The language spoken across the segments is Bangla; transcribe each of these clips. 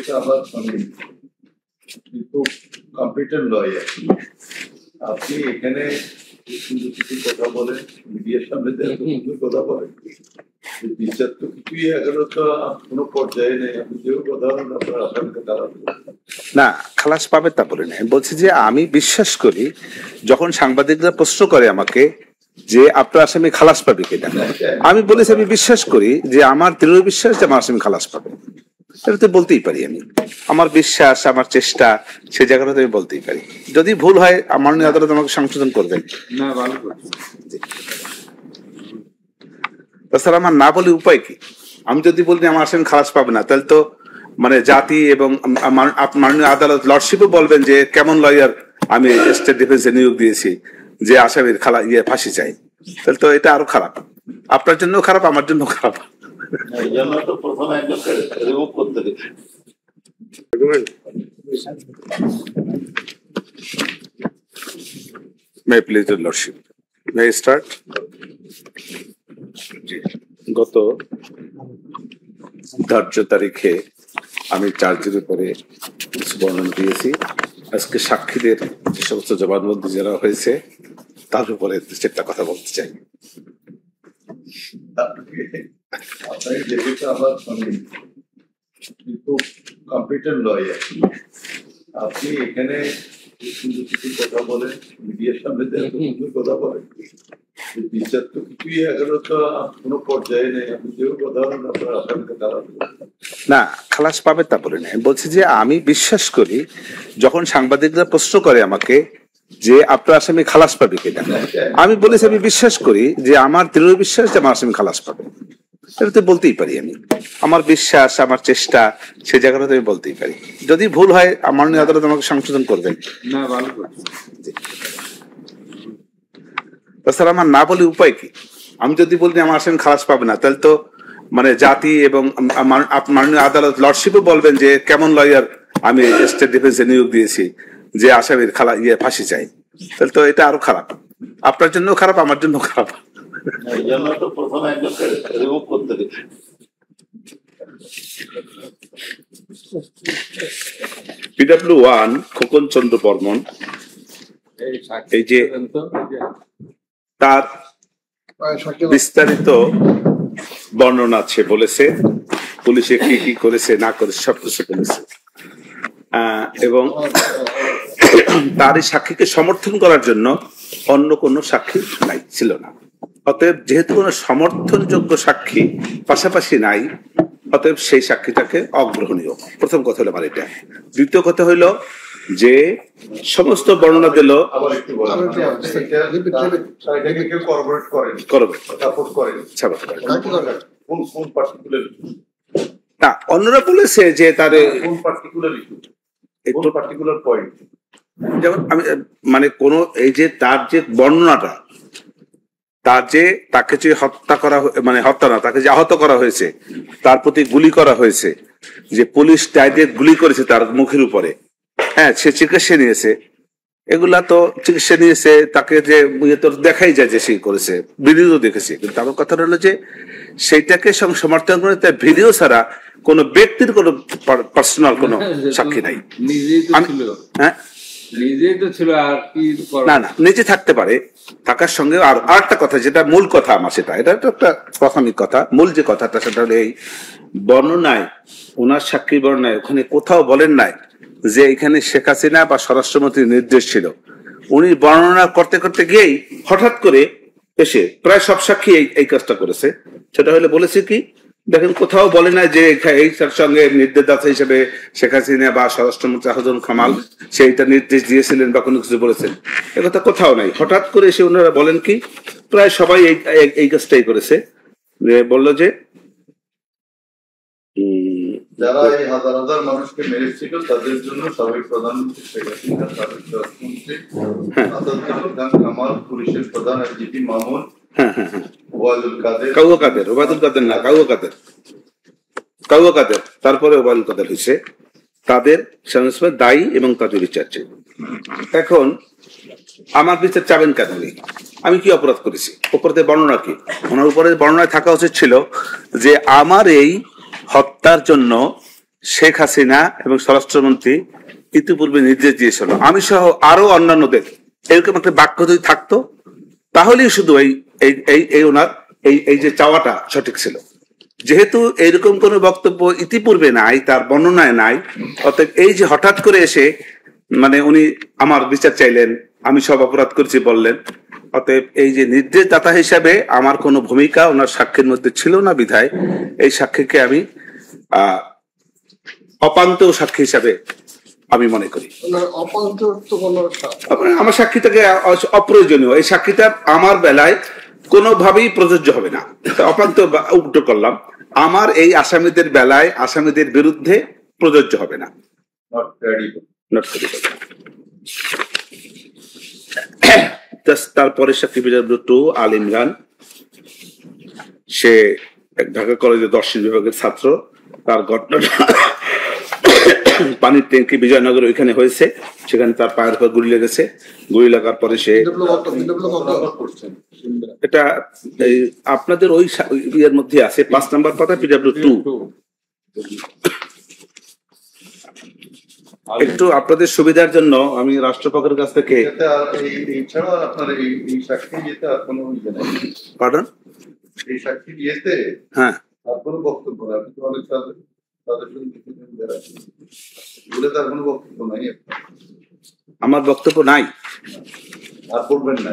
যেহেতু আমার কিন্তু কম্পিটেন্ট লয়ার, আপনি এখানে সুন্দর কিছু কথা বলেন, মিডিয়ার সামনে সুন্দর কথা বলেন, বিচার তো কিছুই এখনো তো কোনো পর্যায়ে নেই। আপনি যেও কথা বলেন আপনার আসামিকে দাঁড়ান না, খালাস পাবে তা বলে নাই। বলছি যে আমি বিশ্বাস করি, যখন সাংবাদিকরা প্রশ্ন করে আমাকে যে আপনার আসামি খালাস পাবে কিনা, আমি বলেছি আমি বিশ্বাস করি যে আমার দৃঢ় বিশ্বাস যে আমার আসামি খালাস পাবে। এটা তো বলতেই পারি আমি, আমার বিশ্বাস, আমার চেষ্টা, সেই জায়গাটা আমি বলতেই পারি। যদি ভুল হয় মাননীয় আদালত আমাকে সংশোধন করবেন। তাছাড়া আমার না বলে উপায় কি? আমি যদি বলি আমার আসামি খালাস পাবে না, তাহলে তো মানে জাতি এবং মাননীয় আদালত লর্ডশিপও বলবেন যে কেমন লয়ার আমি স্টেট ডিফেন্সে নিয়োগ দিয়েছি যে আসামির ফাঁসি চাই। তাহলে তো এটা আরো খারাপ, আপনার জন্য খারাপ, আমার জন্য খারাপ। May I please your lordship? May I start? গত ধার্য তারিখে আমি চার্জের উপরে কিছু বর্ণনা দিয়েছি। আজকে সাক্ষীদের যে সমস্ত জবানবন্দি যারা হয়েছে তার উপরে একটা কথা বলতে চাই। কিন্তু কম্পিটেন্ট লয়ার, আপনি এখানে সুন্দর কিছু কথা বলেন, মিডিয়ার সামনে সুন্দর কথা বলেন, বিচার তো কিছুই এখনো তো কোনো পর্যায়ে নেই। আপনি যেও কথা বলেন আপনার আসামিকে দাঁড়ান না, খালাস পাবে তা বলে নাই। বলছি যে আমি বিশ্বাস করি, যখন সাংবাদিকরা প্রশ্ন করে আমাকে যে আপনার আসামি খালাস পাবে কিনা, আমি বলেছি আমি বিশ্বাস করি যে আমার দৃঢ় বিশ্বাস যে আমার আসামি খালাস পাবে। এটা তো বলতেই পারি আমি, আমার বিশ্বাস, আমার চেষ্টা, সেই জায়গাটা আমি বলতেই পারি। যদি ভুল হয় মাননীয় আদালত আমাকে সংশোধন করবেন। তাছাড়া আমার না বলে উপায় কি? আমি যদি বলি আমার আসামি খালাস পাবে না, তাহলে তো মানে জাতি এবং মাননীয় আদালত লর্ডশিপও বলবেন যে কেমন লয়ার আমি স্টেট ডিফেন্সে নিয়োগ দিয়েছি যে আসামির ফাঁসি চাই। তাহলে তো এটা আরো খারাপ, আপনার জন্য খারাপ, আমার জন্য খারাপ। PW1 খোকন চন্দ্র বর্মন, এই যে তার বিস্তারিত বর্ণনা আছে, বলেছে পুলিশে কি কি করেছে না করেছে সবকিছু বলেছে, এবং তার এই সাক্ষীকে সমর্থন করার জন্য অন্য কোনো সাক্ষী নাই, ছিল না। অতএব যেহেতু কোনো সমর্থনযোগ্য সাক্ষী পাশাপাশি নাই, অতএব সেই সাক্ষীটাকে অগ্রহণীয়। প্রথম কথা হলো আমার এটা। দ্বিতীয় কথা হইলো যে সমস্ত বর্ণনা দিল না, অন্যরা বলেছে যে তার যেমন আমি মানে কোন এই যে তার যে বর্ণনাটা, তার যে তাকে যে হত্যা করা, মানে হত্যা না, তাকে যে আহত করা হয়েছে, তার প্রতি গুলি করা হয়েছে, যে পুলিশ ডাইরেক্ট গুলি করেছে তার মুখের উপরে, হ্যাঁ, সে চিকিৎসা নিয়েছে, এগুলা তো চিকিৎসা নিয়েছে, তাকে যে দেখাই যায় যে সে করেছে, ভিডিও দেখেছি। কিন্তু আমার কথা হলো যে সেইটাকে সমর্থন করে তার ভিডিও ছাড়া কোনো ব্যক্তির কোনো পার্সোনাল কোনো সাক্ষী নাই। হ্যাঁ, না না, নিজে থাকতে পারে, থাকার সঙ্গে আর একটা কথা, যেটা মূল কথা আমার, সেটা এটা একটা প্রাথমিক কথা, মূল যে কথাটা সেটা হলো এই বর্ণনায়, ওনার সাক্ষী বর্ণনায় ওখানে কোথাও বলেন নাই যে এখানে শেখ হাসিনা বা স্বরাষ্ট্রমন্ত্রীর নির্দেশ ছিল। উনি বর্ণনা করতে করতে গিয়েই হঠাৎ করে এসে প্রায় সব সাক্ষী এই কাজটা করেছে। সেটা হলে বলেছে কি, দেখেন কোথাও বলে না যে এই তার সঙ্গে নির্দেশদাতা হিসেবে শেখ হাসিনা বা স্বরাষ্ট্রমন্ত্রী আসাদুল কামাল সেইটা নির্দেশ দিয়েছিলেন বা কোনো কিছু বলেছেন, একথা কোথাও নাই। হঠাৎ করে এসে ওনারা বলেন কি, প্রায় সবাই এই কাজটাই করেছে, বললো যে যারা এই হাজার হাজার মানুষকে মেরেছিল তাদের জন্য সাবেক প্রধানমন্ত্রী শেখ হাসিনা, সাবেক স্বরাষ্ট্রমন্ত্রী আসাদুল কামাল, পুলিশের প্রধান আইজিপি মামুন, ওবায়দুল কাদের, তারপরে ওবায়দুল কাদের হয়েছে, তাদের দায়ী এবং তাদের বিচার চাই। এখন আমার বিচার চাবেন কেন? আমি কি অপরাধ করেছি? উপরে বর্ণনা কি? ওনার উপরে বর্ণনায় থাকা উচিত ছিল যে আমার এই হত্যার জন্য শেখ হাসিনা এবং স্বরাষ্ট্রমন্ত্রী ইতিপূর্বে নির্দেশ দিয়েছিল, আমি সহ আরো অন্যান্যদের এরকম একটা বাক্য যদি থাকতো তাহলেই শুধু এই এই এই এই ওনার এই যে চাওয়াটা সঠিক ছিল। যেহেতু এইরকম কোনো বক্তব্য ইতিপূর্বে নাই, তার বর্ণনায় নাই, অতএব এই যে হঠাৎ করে এসে মানে উনি আমার বিচার চাইলেন, আমি সব অপরাধ করেছি বললেন, অতএব এই যে নির্দেশদাতা হিসাবে আমার কোনো ভূমিকা ওনার সাক্ষীর মধ্যে ছিল না বিধায় এই সাক্ষীকে আমি অপান্ত সাক্ষী হিসাবে আমি মনে করি। আমার সাক্ষীটাকে অপ্রয়োজনীয়, এই সাক্ষীটা আমার বেলায় কোনোভাবেই প্রযোজ্য হবে না। অপান্ত উল্টো করলাম, আমার এই আসামিদের বেলায় আসামিদের বিরুদ্ধে প্রযোজ্য হবে না। তারপরে সাক্ষী PW2 আল ইমরান, সে ঢাকা কলেজের দর্শন বিভাগের ছাত্র। তার ঘটনাটা পানির ট্যাঙ্কি বিজয়নগর ওইখানে হয়েছে, সেখানে তার পায়ের উপর গুলি লেগেছে। গুলি লাগার পরে সে এটা আপনাদের ওই ইয়ের মধ্যে আছে 5 নম্বর পাতা PW2। একটু আপনাদের সুবিধার জন্য আমি রাষ্ট্রপক্ষের কাছ থেকে পার্ডন এই সাক্ষী দিয়েছে, হ্যাঁ আর কোনো বক্তব্য না, কিন্তু অনেক তার কোনো বক্তব্য নাই, আমার বক্তব্য নাই, আর বলবেন না,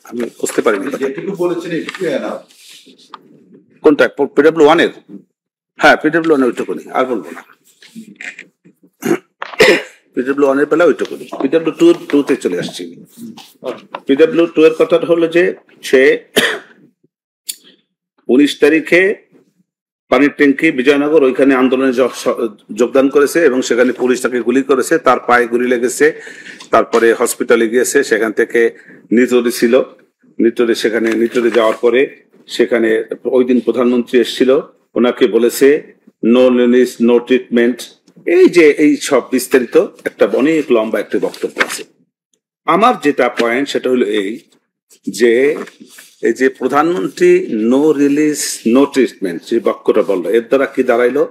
আমি বুঝতে পারিনি যেটুকু বলেছেন একটু না। কোনটা PW1 এর? হ্যাঁ PW1 ওইটুকুনি, আর বলবো না। PW1 এর বেলা ওইটুকুনি, PW2 তে চলে আসছি। PW2 এর কথাটা হলো যে সে 19 তারিখে পানির ট্যাঙ্কি বিজয়নগর ওইখানে আন্দোলনে যোগদান করেছে এবং সেখানে পুলিশ তাকে গুলি করেছে, তার পায়ে গুলি লেগেছে। তারপরে হসপিটালে গিয়েছে, সেখান থেকে নিটোরে ছিল। নিটোরে যাওয়ার পরে সেখানে ওই দিন প্রধানমন্ত্রী এসেছিল, ওনাকে বলেছে নো লিনিস নো ট্রিটমেন্ট, এই যে এই সব বিস্তারিত একটা অনেক লম্বা একটা বক্তব্য আছে। আমার যেটা পয়েন্ট সেটা হলো এই যে এই যে প্রধানমন্ত্রী নো রিলিজ নো ট্রিটমেন্ট যে বাক্যটা বললো, এর দ্বারা কি দাঁড়াইলো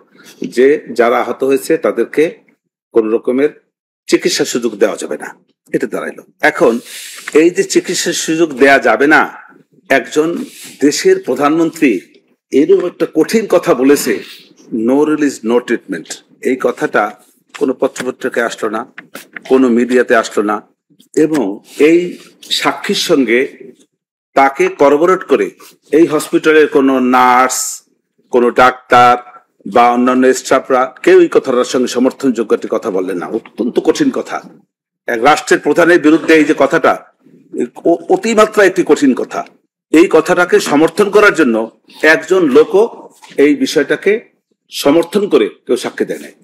যে যারা আহত হয়েছে তাদেরকে কোন রকমের চিকিৎসার সুযোগ দেওয়া যাবে না, এটা দাঁড়াইলো। এখন এই যে চিকিৎসার সুযোগ দেয়া যাবে না, একজন দেশের প্রধানমন্ত্রী এরকম একটা কঠিন কথা বলেছে, নো রিলিজ নো ট্রিটমেন্ট। এই কথাটা কোনো পত্রপত্রিকায় আসলো না, কোনো মিডিয়াতে আসলো না, এবং এই সাক্ষীর সঙ্গে তাকে করবোরেট করে এই হসপিটালের কোনো নার্স, কোনো ডাক্তার বা অন্যান্য স্টাফরা কেউ এই কথাটার সঙ্গে সমর্থনযোগ্য একটি কথা বললেন না। অত্যন্ত কঠিন কথা, এক রাষ্ট্রের প্রধানের বিরুদ্ধে এই যে কথাটা অতিমাত্রা একটি কঠিন কথা। এই কথাটাকে সমর্থন করার জন্য একজন লোকও এই বিষয়টাকে সমর্থন করে কেউ সাক্ষী দেয় নাই।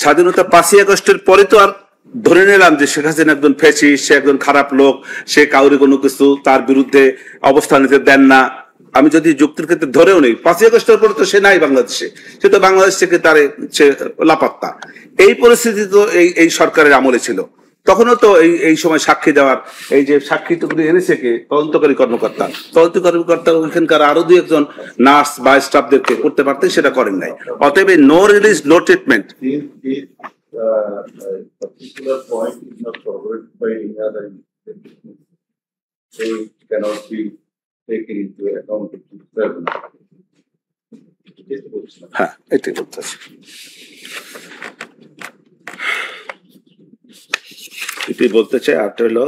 স্বাধীনতা 5ই আগস্টের পরে তো আর ধরে নিলাম যে শেখ হাসিনা একজন ফ্যাসিস্ট, সে একজন খারাপ লোক, সে কাউরে কোনো কিছু তার বিরুদ্ধে অবস্থান নিতে দেন না। আমি যদি যুক্তির ক্ষেত্রে ধরেও নেই, 5ই আগস্টের পরে তো সে নাই বাংলাদেশে, সে তো বাংলাদেশ থেকে তারে সে লাপাত্তা। এই পরিস্থিতি তো এই সরকারের আমলে ছিল, তখনও তো এই সময় সাক্ষী দেওয়ার এই যে সাক্ষী তো এনেছে কে? তদন্তকারী কর্মকর্তা ওইখানকার আরো 2-1 নার্স বা স্টাফদেরকে করতে পারতেন, সেটা করেন নাই। অতএব no release no treatment particular point is not covered by any other institution, so it cannot be taken into account of the tribunal. হ্যাঁ, এটাই বলতেছি। এটাই বলতে চাই। আরটা হলো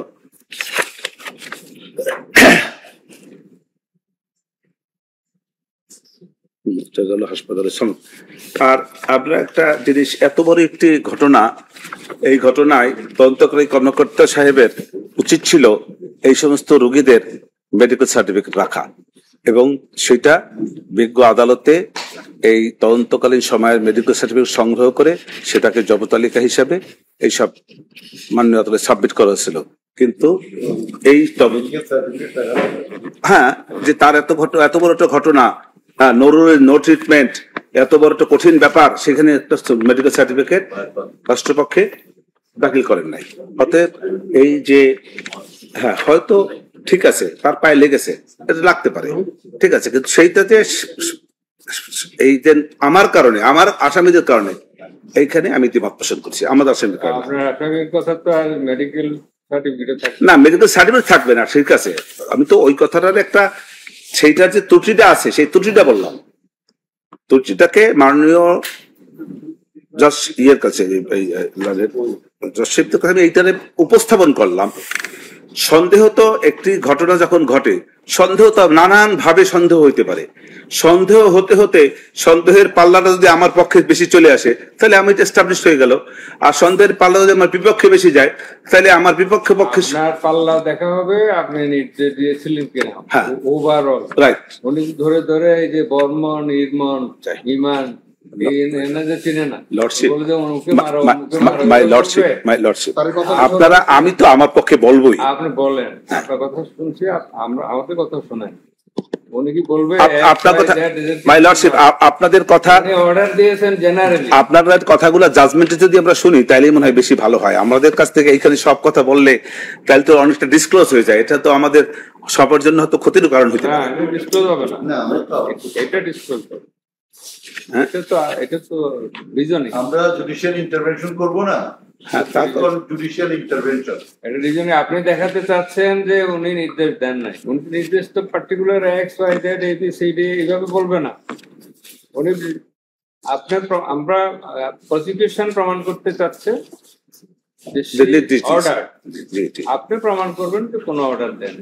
হাসপাতালের সঙ্গে। আর আমরা একটা জিনিস, এত বড় একটি ঘটনা, এই ঘটনায় তদন্তকারী কর্মকর্তা সাহেবের উচিত ছিল এই সমস্ত রোগীদের মেডিকেল সার্টিফিকেট রাখা এবং সেটা বিজ্ঞ আদালতে এই তদন্তকালীন সময়ের মেডিকেল সার্টিফিকেট সংগ্রহ করে সেটাকে জবতালিকা হিসাবে এইসব মাননীয় আদালতে সাবমিট করা হয়েছিল। কিন্তু এই হ্যাঁ, যে তার এত বড় একটা ঘটনা, নো ট্রিটমেন্ট, এত বড় একটা কঠিন ব্যাপার, সেখানে একটা মেডিকেল সার্টিফিকেট রাষ্ট্রপক্ষে দাখিল করেন নাই। অতএব এই যে হ্যাঁ হয়তো ঠিক আছে তার পায়ে লেগেছে, এটা লাগতে পারে, ঠিক আছে, কিন্তু সেইটাতে এই যে আমার কারণে, আমার আসামিদের কারণে এইখানে আমি দ্বিমত পোষণ করছি, আমাদের আসামির কারণে। আপনার আসামির কথা তো আর মেডিকেল সার্টিফিকেট থাকবে না, মেডিকেল সার্টিফিকেট থাকবে না, ঠিক আছে। আমি তো ওই কথাটার একটা, সেইটার যে ত্রুটিটা আছে সেই ত্রুটিটা বললাম। ত্রুটিটাকে মাননীয় জজ ইয়ের কাছে, জজশিপদের কাছে এইটারে উপস্থাপন করলাম। সন্দেহ তো একটি ঘটনা যখন ঘটে, সন্দেহ তো নানান ভাবে সন্দেহ হইতে পারে। সন্দেহ হতে হতে সন্দেহের পাল্লাটা যদি আমার পক্ষে বেশি চলে আসে তাহলে আমি এস্টাবলিশ হয়ে গেল, আর সন্দেহের পাল্লা যদি আমার বিপক্ষে বেশি যায় তাহলে আমার বিপক্ষে পক্ষে আপনার পাল্লা দেখা হবে আপনি নির্দেশ দিয়েছিলেন কিনা। হ্যাঁ, ওভারঅল রাইট। উনি ধরে ধরে এই যে বর্মন, ইরমন, ইমান এনাদের চিনে না, লর্ডশিপ, বলে যে অনুকে মারো, অনুকে মারো, মাই লর্ডশিপ, মাই লর্ডশিপ, আপনারা, আমি তো আমার পক্ষে বলবোই। আপনি বলেন, আপনার কথা শুনছি, আমরা আমাদের কথা শোনেন। উনি কি বলবে আপনার কথা, মাই লর্ডশিপ, আপনাদের কথা, অর্ডার দিয়েছেন জেনারেলি, আপনাদের কথাগুলো জাজমেন্টে যদি আমরা শুনি তাহলে মনে হয় বেশি ভালো হয়। আমাদের কাছ থেকে এখানে সব কথা বললে তাহলে তো অনেকটা ডিসক্লোজ হয়ে যায়, এটা তো আমাদের সবার জন্য হয়তো ক্ষতির কারণ হতে পারে। ডিসক্লোজ হবে না, না, আমরা তো এটা ডিসক্লোজ হবে, হ্যাঁ, এটা তো রিজনিং। আমরা জুডিশিয়াল ইন্টারভেনশন করব না, হ্যাঁ, জুডিশিয়াল ইন্টারভেনশন। এটা রিজনিং। আপনি দেখাতে চাচ্ছেন যে উনি নির্দেশ দেন নাই, উনি নির্দেশ তো particular X Y Z A B C D এইভাবে বলবে না। উনি আপনার আমরা প্রসিকিউশন প্রমাণ করতে চাচ্ছে অর্ডার, আপনি প্রমাণ করবেন যে কোনো অর্ডার দেন,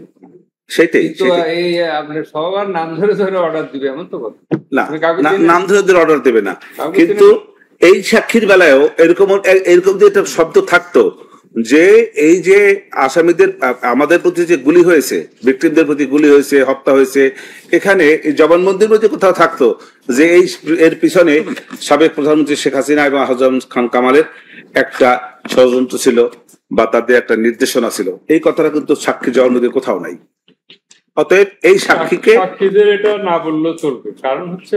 সেটাই। কিন্তু এই আপনি সবার নাম ধরে ধরে অর্ডার দিবে এমন তো কথা না, নাম ধরে ধরে অর্ডার দেবে না, কিন্তু এই সাক্ষীর বেলায়ও এরকম এরকম যে একটা শব্দ থাকতো যে এই যে আসামিদের আমাদের প্রতি যে গুলি হয়েছে, ভিকটিমদের প্রতি গুলি হয়েছে, হত্যা হয়েছে, এখানে জবানবন্দির মধ্যে কোথাও থাকতো যে এই এর পিছনে সাবেক প্রধানমন্ত্রী শেখ হাসিনা এবং আজম খান কামালের একটা ষড়যন্ত্র ছিল বা তাদের একটা নির্দেশনা ছিল। এই কথাটা কিন্তু সাক্ষী জবানবন্দির কোথাও নাই। অতএব এই সাক্ষীদের এটা না বললেও চলবে, কারণ হচ্ছে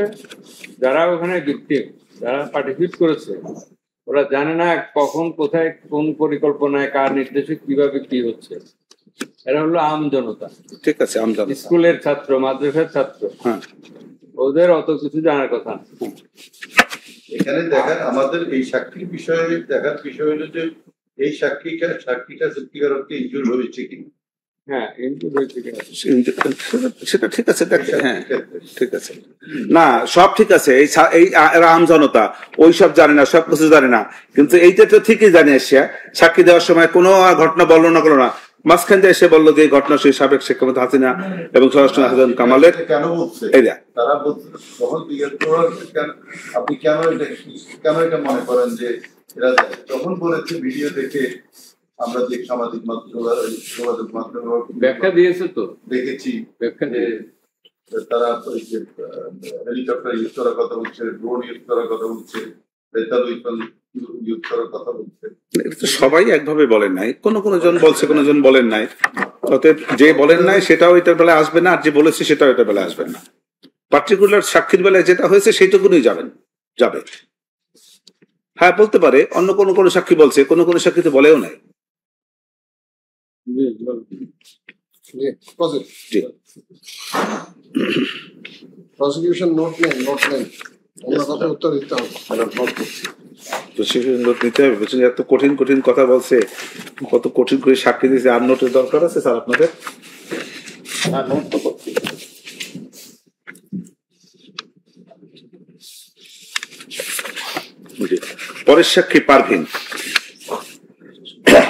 যারা ওখানে ভিকটিম, যারা পার্টিসিপেট করেছে, ওরা জানে না কখন কোথায় কোন পরিকল্পনায় কার নির্দেশে কিভাবে কি হচ্ছে। এরা হলো আম জনতা, ঠিক আছে, আম জনতা, স্কুলের ছাত্র, মাদ্রাসার ছাত্র, হ্যাঁ, ওদের অত কিছু জানার কথা না। এখানে দেখার আমাদের এই সাক্ষীর বিষয়ে দেখার বিষয় হলো যে এই সাক্ষীটা সত্যিকার অর্থে ইনজুর হয়েছে কিনা। হ্যাঁ, সেটা ঠিক আছে, হ্যাঁ ঠিক আছে, না সব ঠিক আছে। এই আম জনতা ওইসব জানে না, সব কিছু জানে না, কিন্তু এইটা তো ঠিকই জানে। এসে সাক্ষী দেওয়ার সময় কোনো ঘটনা বললো না, করলো না, মাঝখান দিয়ে এসে বললো যে এই ঘটনা সেই সাবেক শেখ হাসিনা এবং স্বরাষ্ট্র হাসান কামালের। কেন বলছে তারা যখন জিজ্ঞেস করেন আপনি কেন এটা মনে করেন যে এরা তখন বলেছে ভিডিও দেখে আমরা যে সামাজিক মাধ্যম যোগাযোগ মাধ্যমে ব্যাখ্যা দিয়েছে, তো দেখেছি ব্যাখ্যা দিয়ে তারা হেলিকপ্টার ইউজ করার কথা বলছে, ড্রোন ইউজ করার কথা বলছে, বেতাল ইউজ করার কথা বলছে। সবাই একভাবে বলেন নাই, কোন জন বলছে, কোন জন বলেন নাই। অতএব যে বলেন নাই সেটাও এটার বেলায় আসবে না, আর যে বলেছে সেটাও এটার বেলায় আসবে না। পার্টিকুলার সাক্ষীর বেলায় যেটা হয়েছে সেইটুকুনি যাবে। হ্যাঁ, বলতে পারে অন্য কোন সাক্ষী বলছে, কোন সাক্ষী তো বলেও নাই। প্রসিকিউশন নোট নেন অন্য কথা উত্তর দিতে হবে। নোট নিতে হবে, বুঝছেন? এত কঠিন কঠিন কথা বলছে, কত কঠিন করে সাক্ষী দিয়েছে, আর নোটের দরকার আছে স্যার আপনাদের? নোট তো করতে। পরের সাক্ষী পারভিন,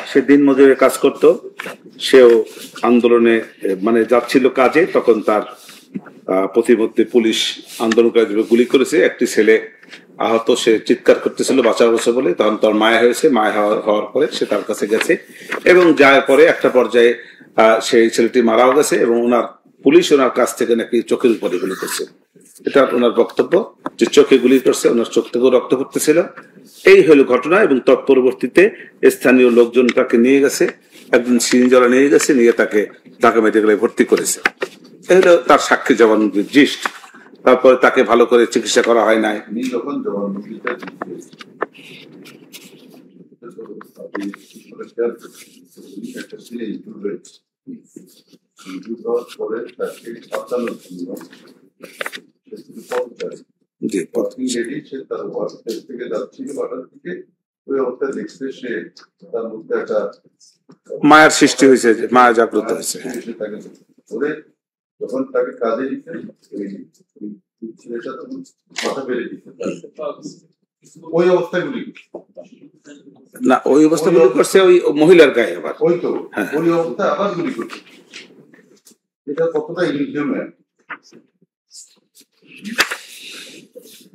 সে দিন মজুরের কাজ করত, সেও আন্দোলনে মানে যাচ্ছিল কাজে, তখন তার প্রতিমধ্যে পুলিশ আন্দোলনকারী গুলি করেছে। একটি ছেলে আহত, সে চিৎকার করতেছিল বাঁচার বলে, তখন তার মায়া হয়েছে। মায়া হওয়ার পরে সে তার কাছে গেছে এবং যাওয়ার পরে একটা পর্যায়ে সেই ছেলেটি মারাও গেছে এবং পুলিশ ওনার কাছ থেকে নাকি চোখের উপরে গুলি করছে। এটা ওনার বক্তব্য যে চোখে গুলি করছে, ওনার চোখ থেকেও রক্ত পড়তেছিল। এই হলো ঘটনা। এবং তৎপরবর্তীতে স্থানীয় লোকজন তাকে নিয়ে গেছে, একজন সিরিঞ্জলা নিয়ে গেছে, নিয়ে তাকে ঢাকা মেডিকেলে ভর্তি করেছে। এই হলো তার সাক্ষী জবানবন্দির জিস্ট। তারপরে তাকে ভালো করে চিকিৎসা করা হয় নাই। যখন জবানবন্দিটা পরে তাকে জি রেডি, সে তার অফিস থেকে যাচ্ছিল, বাটার থেকে ওই অবস্থায় দেখছে সে তার মধ্যে একটা মায়ার সৃষ্টি হয়েছে, মায়া জাগ্রত হয়েছে। সে তাকে ধরে যখন তাকে কাজে দিচ্ছে ওই ছেলেটা তখন মাথা ফেলে দিচ্ছে ওই অবস্থায় গুলি না, ওই অবস্থা গুলি করছে ওই মহিলার গায়ে আবার। ওই তো ওই অবস্থায় আবার গুলি করছে, এটা কতটা ইনহিউম্যান।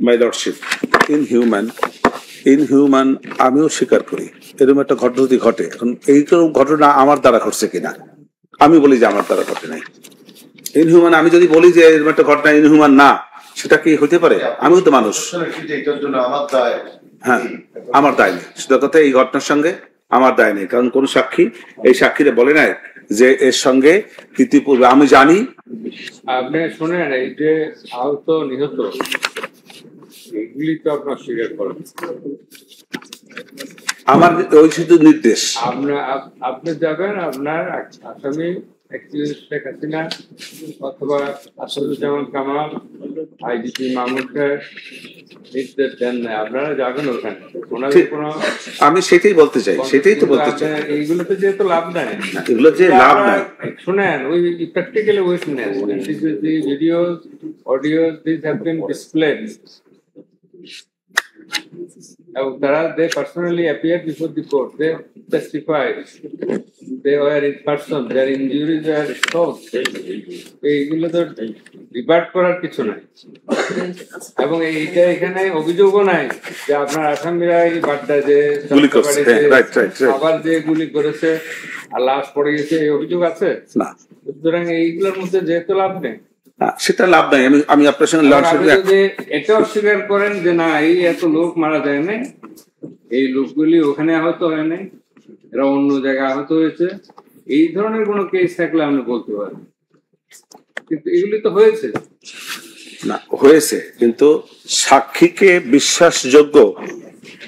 মাই লর্ডশিপ, ইনহিউম্যান আমিও স্বীকার করি, এরকম একটা ঘটনা যদি ঘটে। এখন এইরকম ঘটনা আমার দ্বারা ঘটছে কিনা, আমি বলি যে আমার দ্বারা ঘটে নাই। ইনহিউম্যান আমি যদি বলি যে এরকম একটা ঘটনা ইনহিউম্যান না, সেটা কি হতে পারে? আমিও তো মানুষ। হ্যাঁ, আমার দায় নেই, সেটা কথা এই ঘটনার সঙ্গে আমার দায় নেই, কারণ কোন সাক্ষী এই সাক্ষীরা বলে নাই যে এর সঙ্গে ইতিপূর্বে আমি জানি। আপনি শোনেন, এই যে আহত নিহত এগুলি তো আপনার স্বীকার করেন, আমার ওই শুধু নির্দেশ। আপনি যাবেন, আপনার আসামি শেখ হাসিনা অথবা আসাদুজ্জামান কামাল, আইজিপি মাহমুদকে নির্দেশ দেন না, আপনারা যাবেন ওখানে, ওনাদের কোনো। আমি সেটাই বলতে চাই, সেটাই তো বলতে চাই। এইগুলোতে যেহেতু লাভ নাই, এগুলো যে লাভ নাই, শুনেন ওই practically witness, videos, audios, this have been displayed, they personally appeared before the court. They testified. They were in person. Their injuries were solved. এইগুলো তো রিভার্ট করার কিছু নাই, এবং এইটা এখানে অভিযোগও নাই যে আপনার আসামিরা এই বাড্ডা যে আবার যে গুলি করেছে আর লাশ পড়ে গেছে, এই অভিযোগ আছে না। সুতরাং এইগুলোর মধ্যে যেহেতু লাভ নেই, সেটা লাভ নাই। আমি আপনার সঙ্গে এটা অস্বীকার করেন যে না, এই এত লোক মারা যায় না, এই লোকগুলি ওখানে আহত হয় নাই, এরা অন্য জায়গায় আহত হয়েছে, এই ধরনের কোনো কেস থাকলে আপনি বলতে পারেন, কিন্তু এগুলি তো হয়েছে না, হয়েছে, কিন্তু সাক্ষীকে বিশ্বাসযোগ্য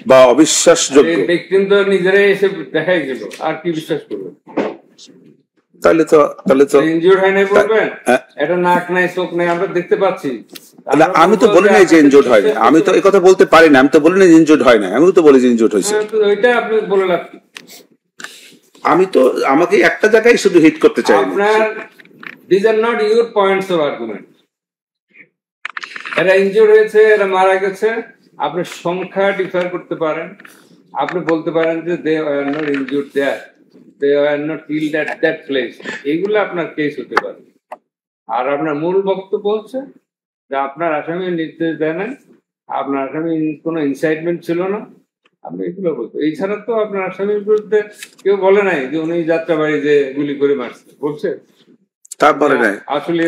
বা অবিশ্বাসযোগ্য ব্যক্তি তো নিজেরাই এসে দেখাই গেল, আর কি বিশ্বাস করবেন? তাহলে তো ইনজিওর হয় নাই বলবেন, এটা নাক নাই চোখ নাই আমরা দেখতে পাচ্ছি। আমি তো বলি নাই যে ইনজুর্ড হয় না, আমি তো এই কথা বলতে পারি না, আমি তো বলি না ইনজুর্ড হয় না, আমি তো বলি যে ইনজুর্ড হয়েছে। ওইটা আপনি বলে রাখছি, আমি তো আমাকে একটা জায়গায় শুধু হিট করতে চাই। আপনার these are not your points of argument. এরা ইনজুর্ড হয়েছে, এরা মারা গেছে, আপনি সংখ্যা ডিফার করতে পারেন, আপনি বলতে পারেন যে they were not injured there, they were not killed at that place, এইগুলো আপনার কেস হতে পারে। আর আপনার মূল বক্তব্য হচ্ছে যে আপনার আসামি নির্দেশ দেয় না, আপনার আসামি কোনো ইনসাইটমেন্ট ছিল না, আপনি এগুলো বলতে। এছাড়া তো আপনার আসামির বিরুদ্ধে কেউ বলে নাই যে উনি যাত্রাবাড়ি যে গুলি করে মারছে, বলছে? তা বলে নাই,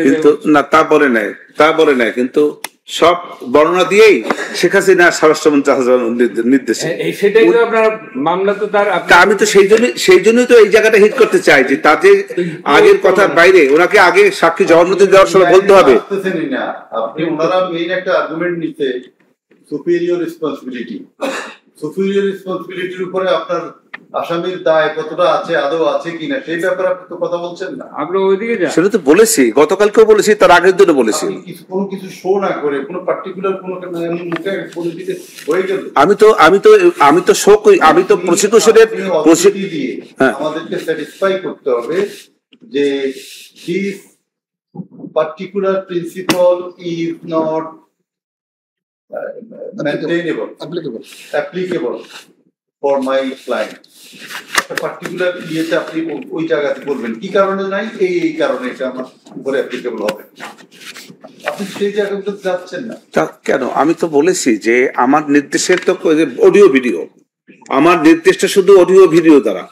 কিন্তু না, তা বলে নাই, কিন্তু সব বর্ণনা দিয়েই শেখ হাসিনা স্বরাষ্ট্রমন্ত্রী নির্দেশে সেটাই তো আপনার মামলা। তো তার আমি তো সেই জন্যই তো এই জায়গাটা হিট করতে চাই যে তাতে আগের কথার বাইরে ওনাকে আগে সাক্ষী জবানবন্দি দেওয়ার সময় বলতে হবে। আপনি ওনারা মেইন একটা আর্গুমেন্ট নিতে সুপিরিয়র রেসপন্সিবিলিটির উপরে আপনার আসামির দায় কতটা আছে, আদৌ আছে কিনা, সেই ব্যাপারে আপনি তো কথা বলছেন না। আমরা ওইদিকে যাই, সেটা তো বলেছি, গতকালকেও বলেছি, তার আগের দিনও বলেছি। কোনো কিছু শো না করে কোনো পার্টিকুলার কোনো মুখে বলে দিতে হয়ে গেল। আমি তো শো করি, আমি তো প্রসিকিউশনের দিয়ে আমাদেরকে স্যাটিসফাই করতে হবে যে this particular principle is not applicable for my client. Particular ইয়েতে আপনি ওই জায়গাতে বলবেন কি কারণে নাই, এই কারণে এটা আমার উপরে অ্যাপ্লিকেবল হবে, আপনি সেই জায়গাগুলোতে যাচ্ছেন না কেন? আমি তো বলেছি যে আমার নির্দেশের তো অডিও ভিডিও, আমার নির্দেশটা শুধু অডিও ভিডিও দ্বারা,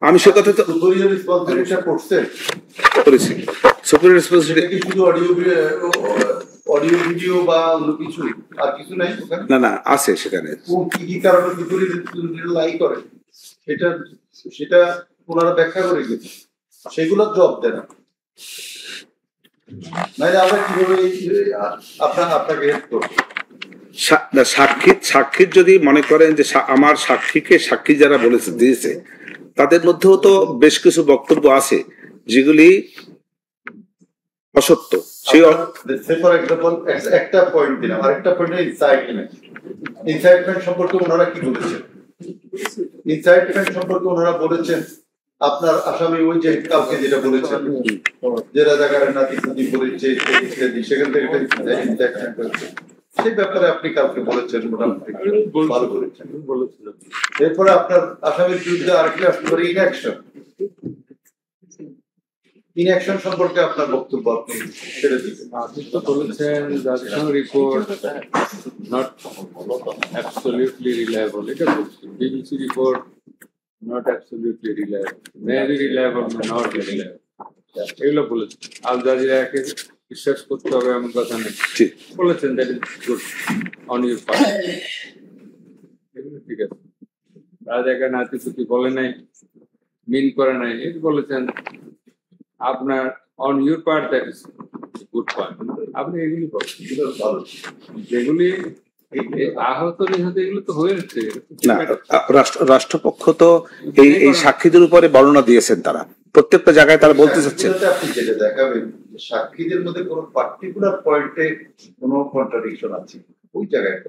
আমি সে কথা তো সুপিরিয়র রেসপন্সিবিলিটি করেছি। সুপিরিয়র রেসপন্সিবিলিটি শুধু অডিও ভিডিও বা অন্য কিছু, আর কিছু নাই ওখানে? না, আছে সেখানে। কি কারণে লাই করে সেটা ওনারা ব্যাখ্যা করে গেছে, সেগুলোর জবাব দেন না। আমরা কিভাবে আপনাকে হেল্প করবো? সাক্ষীর যদি মনে করেন যে আমার সাক্ষী যারা দিয়েছে তাদের মধ্যেও তো বেশ কিছু বক্তব্য আছে যেগুলি অসত্য সেই ফর এক্সাম্পল একটা পয়েন্ট দিলাম, আরেকটা পয়েন্ট ইনসাইটমেন্ট সম্পর্কে ওনারা কি বলেছেন? ইনসাইটমেন্ট সম্পর্কে ওনারা বলেছেন আপনার আসামি ওই যে কালকে যেটা বলেছেন যে রাজাকারের নাতি নাতি বলেছে সেখান থেকে ইনসাইটমেন্ট হয়েছে, সেই ব্যাপারে আপনি কালকে বলেছেন মোটামুটি ভালো বলেছেন। এরপরে আপনার আসামির বিরুদ্ধে আরেকটা আসতে পারে ইনঅ্যাকশন সম্পর্কে আপনার বক্তব্য আপনি ছেড়ে দিবেন। আপনি তো বলেছেন জাতিসংঘ রিপোর্ট নট অ্যাবসলিউটলি রিলায়েবল, এটা বলছি। BBC report not absolutely reliable, maybe reliable, not reliable, এগুলো বলেছেন। আল জাজিরাকে বিশ্বাস করতে হবে এমন কথা নেই, বলেছেন that is good on your part, এগুলো ঠিক আছে। রাজাকে নাতিপুতি বলে নাই, মিন করে নাই, এটা বলেছেন আপনার on your part, that is good point. আপনি এগুলি বলেন, যেগুলি আহত নিহত এগুলো তো হয়েছে না। রাষ্ট্রপক্ষ তো এই সাক্ষীদের উপরে বর্ণনা দিয়েছেন, তারা প্রত্যেকটা জায়গায় তারা বলতে চাচ্ছেন। আপনি যেটা দেখাবেন সাক্ষীদের মধ্যে কোনো পার্টিকুলার পয়েন্টে কোনো কন্ট্রাডিকশন আছে ওই জায়গায়,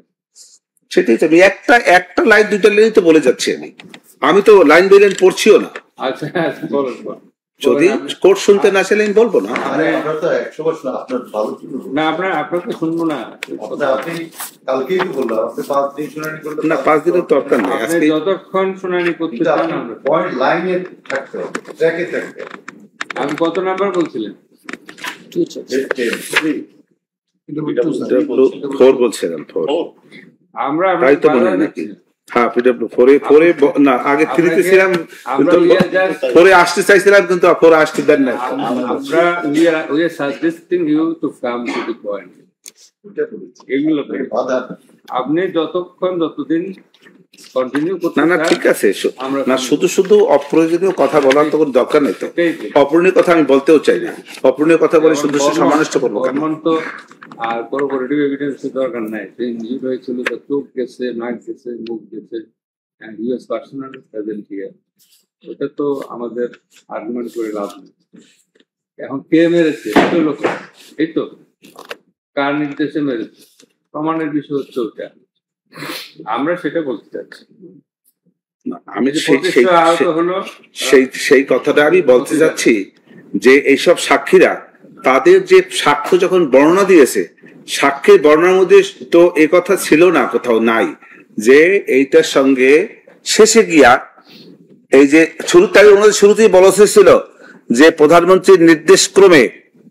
সেটাই তো। আমি একটা লাইন দুইটা লাইন তো বলে যাচ্ছি, আমি তো লাইন বাই লাইন পড়ছিও না। আচ্ছা বলেন। যদি কোর্ট শুনতে না চাইলে আমি বলবো না। আমরা তো 100% আপনার ভালো না, আপনাকে শুনবো না। আপনি কালকেই তো বললাম আপনি 5 দিন শুনানি করলেন না, 5 দিনের দরকার নেই। আপনি যতক্ষণ শুনানি করতে চান পয়েন্ট লাইনে থাকতে হবে, ট্র্যাকে থাকতে হবে। আমি কত নাম্বার বলছিলেন? 4 বলছিলাম, 4। আমরা তাই তো মনে হয় নাকি? হ্যাঁ, পিডব্লিউ 4 না, আগে 3 তে ছিলাম, কিন্তু 4 আসতে চাইছিলাম, কিন্তু 4 আসতে দেন না। আমরা we are suggesting you to come to the point. এগুলো আপনি যতদিন কন্টিনিউ করতে না ঠিক আছে। না, শুধু অপ্রয়োজনীয় কথা বলার তো কোনো দরকার নেই। তো অপূর্ণীয় কথা আমি বলতেও চাই না। অপূর্ণীয় কথা বলে শুধু সমালোচনা করবো কেন? তো আর কোঅপারেটিভ এভিডেন্স দরকার নাই। যে নিউজ হয়েছিল তার চোখ গেছে, নাক গেছে, মুখ গেছে, and US personal present here, ওটা তো আমাদের আর্গুমেন্ট করে লাভ নেই। এখন কে মেরেছে লোক, এই তো কার নির্দেশে মেরেছে, প্রমাণের বিষয় হচ্ছে ওটা, আমরা সেটা বলতে চাচ্ছি। আমি সেই কথাটা আমি বলতে যাচ্ছি যে এইসব সাক্ষীরা তাদের যে সাক্ষ্য যখন বর্ণনা দিয়েছে, সাক্ষীর বর্ণনার মধ্যে তো এ কথা ছিল না, কোথাও নাই যে এইটার সঙ্গে শেষে গিয়া এই যে শুরুতেই বলা হয়েছিল যে প্রধানমন্ত্রীর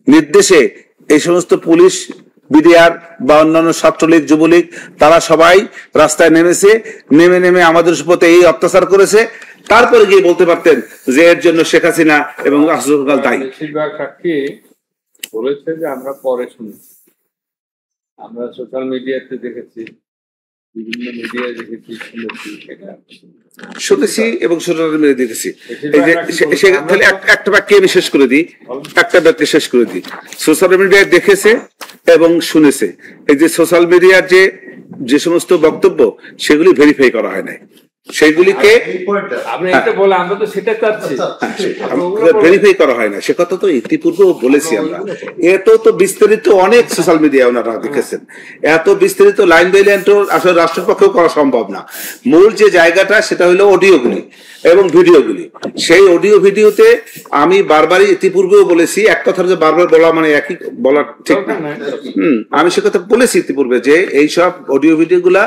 নির্দেশে এই সমস্ত পুলিশ, বিডিআর বা অন্যান্য ছাত্রলীগ, যুবলীগ, তারা সবাই রাস্তায় নেমে আমাদের উপরে এই অত্যাচার করেছে। তারপরে গিয়ে বলতে পারতেন যে এর জন্য শেখ হাসিনা এবং আসদুল দায়ী। বেশিরভাগ সাক্ষী বলেছে যে আমরা পরে শুনেছি, আমরা সোশ্যাল মিডিয়াতে দেখেছি, বিভিন্ন মিডিয়ায় দেখেছি, শুনেছি এবং সোশ্যাল মিডিয়ায় দেখেছি। তাহলে একটা বাক্য আমি শেষ করে দিই, সোশ্যাল মিডিয়ায় দেখেছে এবং শুনেছে। এই যে সোশ্যাল মিডিয়ার যে সমস্ত বক্তব্য, সেগুলি ভেরিফাই করা হয় নাই, সেগুলিকে ভেরিফাই করা হয় না। সে কথা তো ইতিপূর্বেও বলেছি আমরা। এত তো বিস্তারিত অনেক সোশ্যাল মিডিয়া ওনারা দেখেছেন, এত বিস্তারিত লাইন বাই লাইন তো আসলে রাষ্ট্রের পক্ষেও করা সম্ভব না। মূল যে জায়গাটা সেটা হলো অডিওগুলি এবং ভিডিওগুলি। সেই অডিও ভিডিওতে আমি বারবারই ইতিপূর্বেও বলেছি, এক কথা যে বারবার বলা মানে একই বলা ঠিক না। আমি সে কথা বলেছি ইতিপূর্বে যে এইসব অডিও ভিডিওগুলা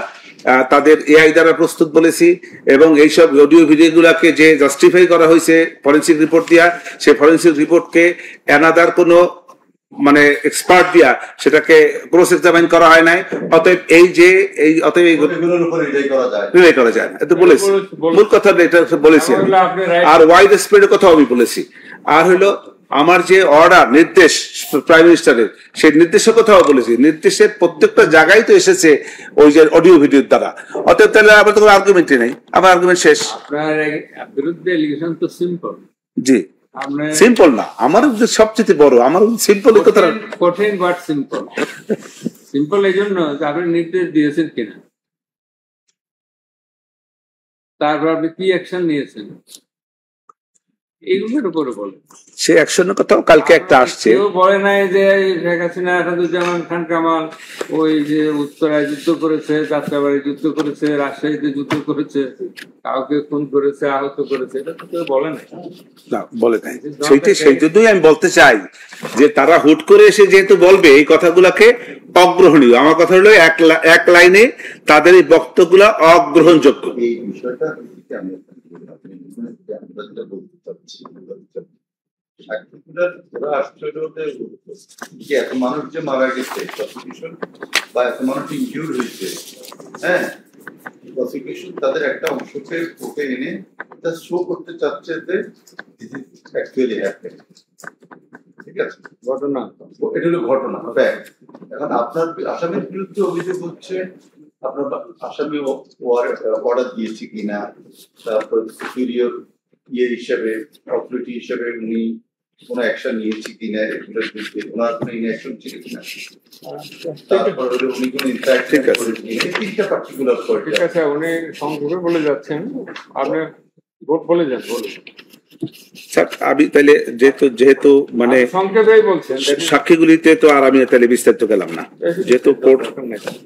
তাদের এআই দ্বারা প্রস্তুত বলেছি, এবং এইসব অডিও ভিডিও গুলাকে যে জাস্টিফাই করা হয়েছে ফরেন্সিক রিপোর্ট দিয়া, সেই ফরেন্সিক রিপোর্টকে অ্যানাদার কোনো মানে এক্সপার্ট দিয়া সেটাকে ক্রস এক্সামিন করা হয় নাই। অতএব রিলাই করা যায় না, এটা বলেছি। মূল কথা এটা বলেছি। আর ওয়াইড স্প্রেডের কথাও আমি বলেছি। আর হলো আমার যে অর্ডার, নির্দেশ প্রাইম মিনিস্টারের, সেই নির্দেশের কথাও বলেছি। নির্দেশের প্রত্যেকটা জায়গায় তো এসেছে ওই যে অডিও ভিডিওর দ্বারা। অতএব তাহলে আমার তো কোনো আর্গুমেন্টই নেই, আমার আর্গুমেন্ট শেষ। আপনার বিরুদ্ধে এলিগেশন তো সিম্পল। জি, সিম্পল না, আমার সবচেয়ে বড়, আমার সিম্পল এই কথা কঠিন, বাট সিম্পল। সিম্পল এই জন্য যে আপনি নির্দেশ দিয়েছেন কিনা, তারপর আপনি কি অ্যাকশন নিয়েছেন, এইগুলোর উপরে বলে। সে অ্যাকশনের কথাও কালকে একটা আসছে। কেউ বলে নাই যে শেখ হাসিনা আসাদুজ্জামান খান কামাল ওই যে উত্তরায় যুদ্ধ করেছে, যাত্রাবাড়ি যুদ্ধ করেছে, রাজশাহীতে যুদ্ধ করেছে, কাউকে খুন করেছে, আহত করেছে, এটা তো কেউ বলে নাই। না, বলে নাই। সেই জন্যই আমি বলতে চাই যে তারা হুট করে এসে যেহেতু বলবে এই কথাগুলাকে অগ্রহণীয়, আমার কথা হলো এক লাইনে তাদের এই বক্তব্যগুলা অগ্রহণযোগ্য। এই বিষয়টা আমি বলতে চাচ্ছি, এত মানুষ যে মারা গেছে প্রসিকিউশন বা এত মানুষ ইনজিউর হয়েছে, হ্যাঁ, প্রসিকিউশন তাদের একটা অংশকে কোর্টে এনে তা শো করতে চাচ্ছে যে অ্যাকচুয়ালি হ্যাপেন। ঠিক আছে, ঘটনা এটা হলো ঘটনা, ফ্যাক্ট। এখন আপনার আসামির বিরুদ্ধে অভিযোগ হচ্ছে আপনার আসামি অর্ডার দিয়েছে কিনা, তারপর সুপিরিয়র হিসেবে, অথরিটি হিসেবে উনি কোনো অ্যাকশন নিয়েছে কিনা, এগুলোর বিরুদ্ধে ওনার কোনো ইনঅ্যাকশন ছিল কিনা, তারপর হলো উনি কোনো ইনফ্যাক্ট করেছেন কিনা, তিনটা পার্টিকুলার পয়েন্ট। ঠিক আছে, উনি সংক্ষেপে বলে যাচ্ছেন, আপনি ভোট বলে যান, বলে আমি তাহলে যেহেতু মানে সংক্ষেপেই বলছেন, সাক্ষীগুলিতে তো আর আমি তাহলে বিস্তারিত গেলাম না, যেহেতু কোর্ট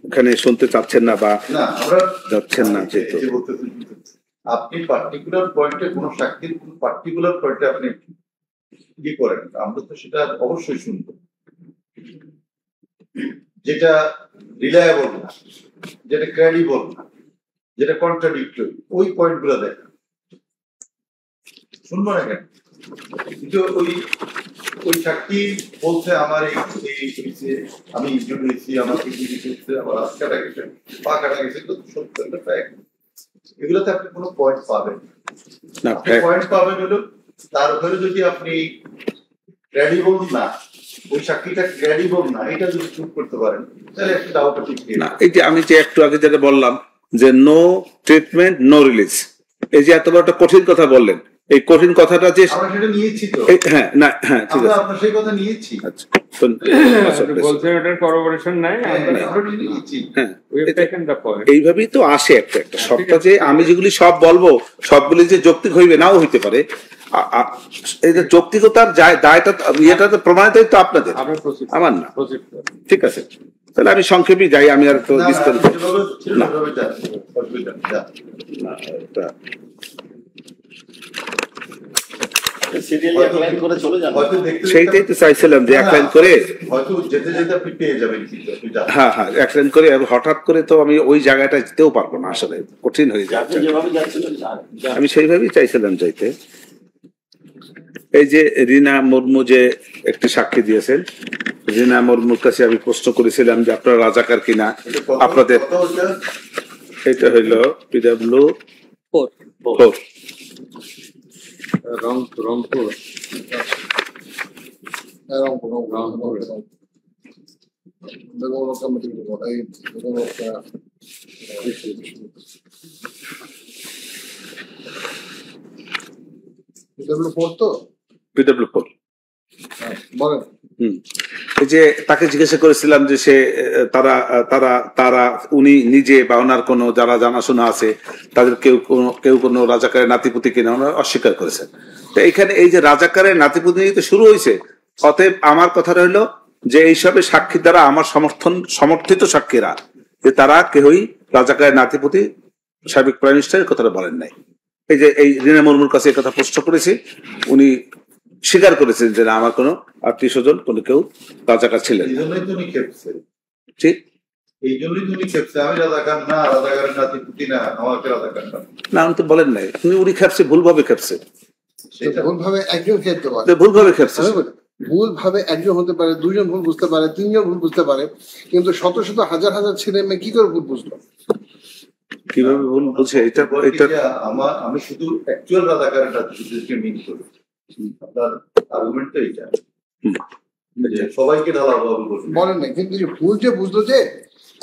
এখানে শুনতে চাচ্ছেন না বা যাচ্ছেন না, যেহেতু আপনি পার্টিকুলার পয়েন্টে কোন সাক্ষীর কোন পার্টিকুলার পয়েন্টে আপনি কি করেন, আমরা তো সেটা অবশ্যই শুনবো। যেটা রিলায়েবল না, যেটা ক্রেডিবল না, যেটা কন্ট্রাডিক্টরি, ওই পয়েন্ট গুলো দেখেন, শুনবো না কেন? কিন্তু ওই সাক্ষী বলছে আমার এই হয়েছে, আমি ইনজুরি হয়েছি, আমার কিডনি হয়েছে, আমার হাত কাটা গেছে, পা কাটা গেছে, তো সত্য একটা ফ্যাক্ট। এগুলোতে আপনি কোনো পয়েন্ট পাবেন না। পয়েন্ট পাবেন হলো তার উপরে যদি আপনি ক্রেডিবল না, ওই সাক্ষীটা ক্রেডিবল না, এটা যদি চুপ করতে পারেন তাহলে একটা ডাউট না। এই যে আমি যে একটু আগে যেটা বললাম যে নো ট্রিটমেন্ট নো রিলিজ, এই যে এত বড় একটা কঠিন কথা বললেন, এই কঠিন কথাটা যে আমরা সেটা নিয়েছি তো, হ্যাঁ না, হ্যাঁ ঠিক আছে, আমরা সেই কথা নিয়েছি। আচ্ছা, বলছেন এটার করোবরেশন নাই, আমরা নিয়েছি। হ্যাঁ, we've taken the point. এইভাবেই তো আসে একটা সবটা, যে আমি যেগুলি সব বলবো সবগুলি যে যৌক্তিক হইবে নাও হইতে পারে, এই যে যৌক্তিকতার দায়টা ইয়েটা তো প্রমাণিত তো আপনাদের, আমার না। ঠিক আছে, তাহলে আমি সংক্ষেপে যাই, আমি আর তো বিস্তারিত না, সেইটাই তো চাইছিলাম যে এক লাইন করে, হ্যাঁ হ্যাঁ এক লাইন করে। হঠাৎ করে তো আমি ওই জায়গাটা যেতেও পারবো না, আসলে কঠিন হয়ে যাচ্ছে, আমি সেইভাবেই চাইছিলাম যাইতে। এই যে রিনা মুর্মু যে একটি সাক্ষী দিয়েছেন, রিনা মুর্মুর কাছে আমি প্রশ্ন করেছিলাম যে আপনারা রাজাকার কিনা, আপনাদের এটা হইল PW4 রংপুর PW4 এই যে তাকে জিজ্ঞাসা করেছিলাম যে সে তারা উনি নিজে বা ওনার কোনো যারা জানাশোনা আছে তাদের কেউ কোনো রাজাকারের নাতিপুতি কিনা, ওনারা অস্বীকার করেছেন। তো এইখানে এই যে রাজাকারের নাতিপুতি নিয়ে তো শুরু হয়েছে, অতএব আমার কথা রইল যে এইসবের সাক্ষী দ্বারা আমার সমর্থিত সাক্ষীরা যে তারা কেউই রাজাকারের নাতিপুতি সাবেক প্রাইম মিনিস্টারের কথাটা বলেন নাই। এই যে এই রিনা মুর্মুর কাছে এই কথা প্রশ্ন করেছি, উনি স্বীকার করেছেন যে না আমার কোনো আত্মীয় স্বজন কোনো কেউ রাজাকার ছিলেন। ঠিক এই জন্যই তুমি খেপছে, আমি রাজাকার না, রাজাকারের নাতিপুতি না, আমাকে রাজাকার না, উনি তো বলেন নাই, উনি খেপছে, ভুলভাবে খেপছে, ভুলভাবে একজন খেপতে পারে, ভুলভাবে খেপছে, ভুলভাবে একজন হতে পারে, দুজন ভুল বুঝতে পারে, তিনজন ভুল বুঝতে পারে, কিন্তু শত শত হাজার হাজার ছেলে মেয়ে কি করে ভুল বুঝলো, কিভাবে ভুল বুঝে? এটা আমি শুধু অ্যাকচুয়াল রাজাকারের নাতিপুতিকে মিন করি, আপনার আর্গুমেন্ট তো এটা সবাইকে ঢালা বলেন না, কিন্তু ভুল যে বুঝলো যে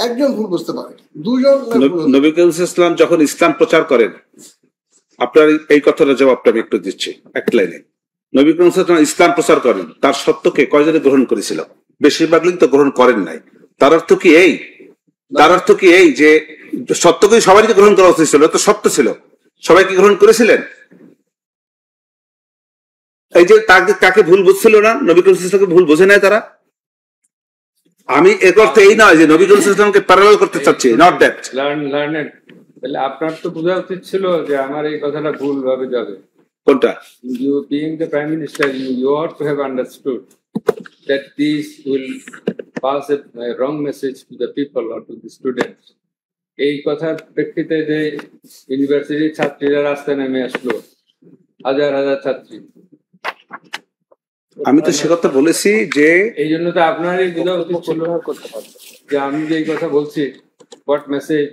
একজন ভুল বুঝতে পারে, দুজন। নবী করিম ইসলাম যখন ইসলাম প্রচার করেন, আপনার এই কথাটা জবাবটা আমি একটু দিচ্ছি এক লাইনে। নবী করিম ইসলাম প্রচার করেন, তার সত্যকে কয়জনে গ্রহণ করেছিল? বেশিরভাগ লোক তো গ্রহণ করেন নাই। তার অর্থ কি এই যে সত্যকে সবাইকে গ্রহণ করা উচিত ছিল? তো সত্য ছিল, সবাইকে গ্রহণ করেছিলেন? এই যে তাকে ভুল বুঝছিল না, নবী করিম সাল্লাল্লাহু আলাইহি ওয়াসাল্লামকে ভুল বোঝে নাই তারা। আমি এর অর্থ এই নয় যে নবী করিম সাল্লাল্লাহু আলাইহি ওয়াসাল্লামকে প্যারালাল করতে চাচ্ছি, নট দ্যাট। লার্নেড, তাহলে আপনার তো বোঝা উচিত ছিল যে আমার এই কথাটা ভুল ভাবে যাবে। কোনটা? You being the prime minister, you ought to have understood that this will pass a wrong message to the people or to the students. এই কথার প্রেক্ষিতে যে ইউনিভার্সিটির ছাত্রীরা রাস্তায় নেমে আসলো, হাজার হাজার ছাত্রী, আমি তো সে কথা বলেছি যে এই জন্য তো আপনারই বোঝা উচিত ছিল যে আমি যে এই কথা বলছি, what message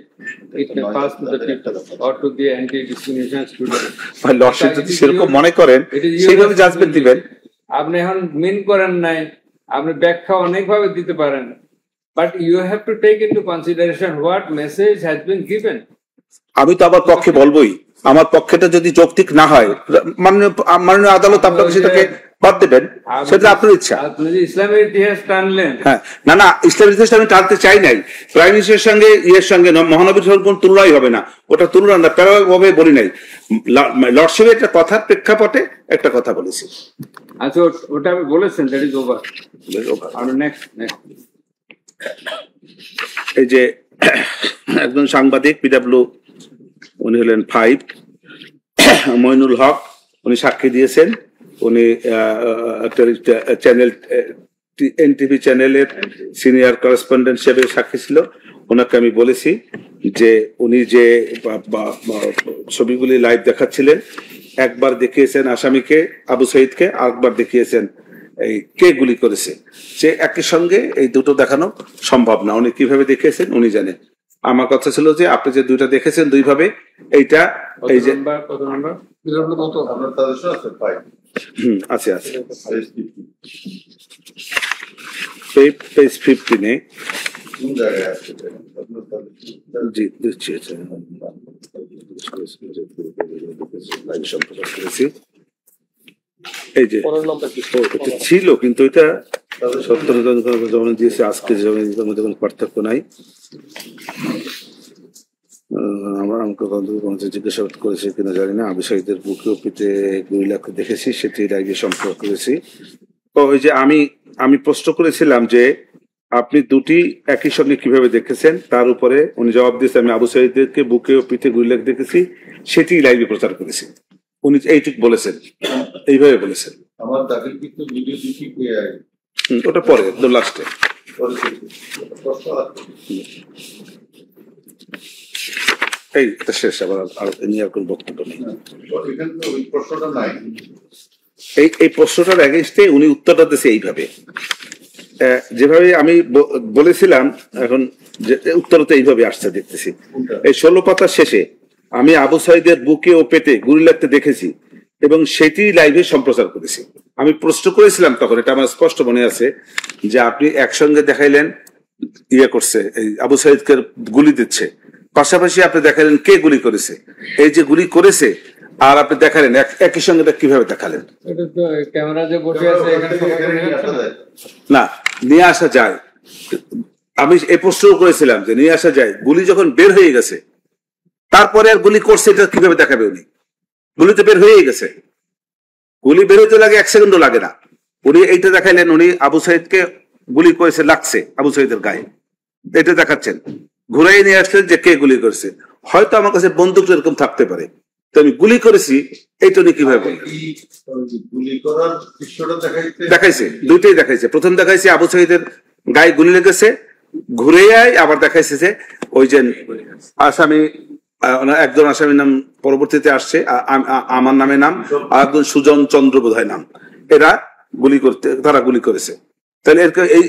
it may pass to the people or to the anti-discrimination students. Lordship যদি সেরকম মনে করেন সেইভাবে জাজমেন্ট দিবেন। আপনি এখন মিন করেন নাই, আপনি ব্যাখ্যা অনেকভাবে দিতে পারেন, but you have to take into consideration what message has been given. আমি তো আমার পক্ষে বলবোই, আমার পক্ষেটা যদি যৌক্তিক না হয় মাননীয় আদালত আপনাকে সেটাকে বাদ দেবেন, সেটা আপনার ইচ্ছা। আপনি যে ইসলামের ইতিহাস টানলেন, হ্যাঁ, না না, ইসলামের ইতিহাস আমি টানতে চাই নাই। প্রাইম মিনিস্টারের সঙ্গে সঙ্গে মহানবীর সঙ্গে কোন তুলনাই হবে না, ওটা তুলনা না, প্যারালাল ভাবে বলি নাই। লর্ডশিপের একটা কথার প্রেক্ষাপটে একটা কথা বলেছি। আচ্ছা, ওটা আপনি বলেছেন, দ্যাট ইজ ওভার। নেক্সট এই যে একজন সাংবাদিক পিডব্লিউ, উনি হলেন 5, মইনুল হক, উনি সাক্ষী দিয়েছেন। উনি চ্যানেল এনটিভি চ্যানেলের সিনিয়র করেসপন্ডেন্ট হিসেবে সাক্ষী ছিল। ওনাকে আমি বলেছি যে উনি যে ছবিগুলি লাইভ দেখাচ্ছিলেন, একবার দেখিয়েছেন আসামিকে আবু সাইদকে, আরেকবার দেখিয়েছেন এই কে গুলি করেছে। সে একই সঙ্গে এই দুটো দেখানো সম্ভব না, উনি কিভাবে দেখিয়েছেন উনি জানেন। আমার কথা ছিল যে আপনি যে দুইটা দেখেছেন দুইভাবে, এইটা এই যে আছে আছে পেজ 15-এ জি দিচ্ছি, সম্প্রচার করেছি। এই যে এটা ছিল, কিন্তু এটা 70 যেমন দিয়েছে আজকে যেমন কোনো পার্থক্য নাই। আমাকে জিজ্ঞাসাবাদ করেছে কিনা জানি না, আবু সাইদের বুকে পিঠে 2 লাখ দেখেছি, সেটি লাইভে সম্পর্ক করেছি। তো ওই যে আমি প্রশ্ন করেছিলাম যে আপনি দুটি একই সঙ্গে কিভাবে দেখেছেন, তার উপরে উনি জবাব দিয়েছে আমি আবু সাইদকে বুকে ও পিঠে 2 লাখ দেখেছি, সেটি লাইভে প্রচার করেছি। উনি এইটুক বলেছেন, এইভাবে বলেছেন। আমার দাখিলকৃত ভিডিও দুটি ওটা পরে লাস্টে। এই এটা শেষ, আবার আর নিয়ে আর কোনো বক্তব্য নেই। এই প্রশ্নটার এগেইনস্টে উনি উত্তরটা দিয়েছে এইভাবে, যেভাবে আমি বলেছিলাম, এখন উত্তরটা এইভাবে আসছে দেখতেছি। এই 16 পাতার শেষে আমি আবু সাইদের বুকে ও পেটে গুলি লাগতে দেখেছি এবং সেটি লাইভে সম্প্রচার করেছি। আমি প্রশ্ন করেছিলাম তখন, এটা আমার স্পষ্ট মনে আছে, যে আপনি একসঙ্গে দেখাইলেন করছে এই আবু সাইদকে গুলি দিচ্ছে, পাশাপাশি আপনি দেখালেন কে গুলি করেছে, এই যে গুলি করেছে, আর আপনি দেখালেন একই সঙ্গে কিভাবে দেখালেন? না, নিয়ে আসা যায়। আমি এই প্রশ্ন করেছিলাম যে নিয়ে আসা যায়, গুলি যখন বের হয়ে গেছে তারপরে আর গুলি করছে, এটা কিভাবে দেখাবে উনি? গুলি তো বের হয়ে গেছে, গুলি বের হইতে লাগে 1 সেকেন্ডও লাগে না। উনি এইটা দেখাইলেন, উনি আবু সাইদকে গুলি করেছে, লাগছে আবু সাইদের গায়ে, এটা দেখাচ্ছেন। ঘুরাই নিয়ে আসলেন যে কে গুলি করেছে। হয়তো আমার কাছে বন্দুক এরকম থাকতে পারে, তো আমি গুলি করেছি এইটা উনি কিভাবে বলেন? দেখাইছে, দুইটাই দেখাইছে। প্রথম দেখাইছে আবু সাইদের গায়ে গুলি লেগেছে, ঘুরে আবার দেখাইছে যে ওই যে আসামি, একজন আসামির নাম পরবর্তীতে আসছে, আমার নামে নাম, আর একজন সুজন চন্দ্র বোধহয় নাম, এরা তারা গুলি করেছে। তাহলে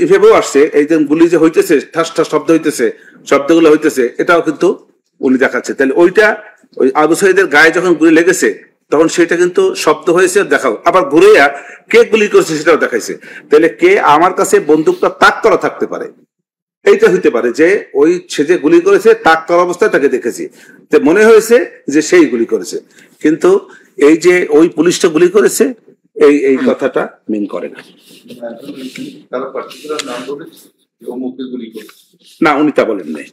এইভাবেও আসছে, এই যে গুলি যে হইতেছে, ঠাস ঠাস শব্দ হইতেছে, শব্দগুলো হইতেছে, এটাও কিন্তু উনি দেখাচ্ছে। তাহলে ওইটা ওই আবু সাইদের গায়ে যখন গুলি লেগেছে তখন সেটা কিন্তু শব্দ হয়েছে, দেখাও, আবার ঘুরে কে গুলি করেছে সেটাও দেখাইছে। তাহলে কে আমার কাছে বন্দুকটা তাক করা থাকতে পারে, এইটা হইতে পারে যে ওই সে যে গুলি করেছে তাক করা অবস্থায় তাকে দেখেছি, তো মনে হয়েছে যে সেই গুলি করেছে। কিন্তু এই যে ওই পুলিশটা গুলি করেছে, এই কথাটা মিন করে না। না, উনি তা বলেন নাই।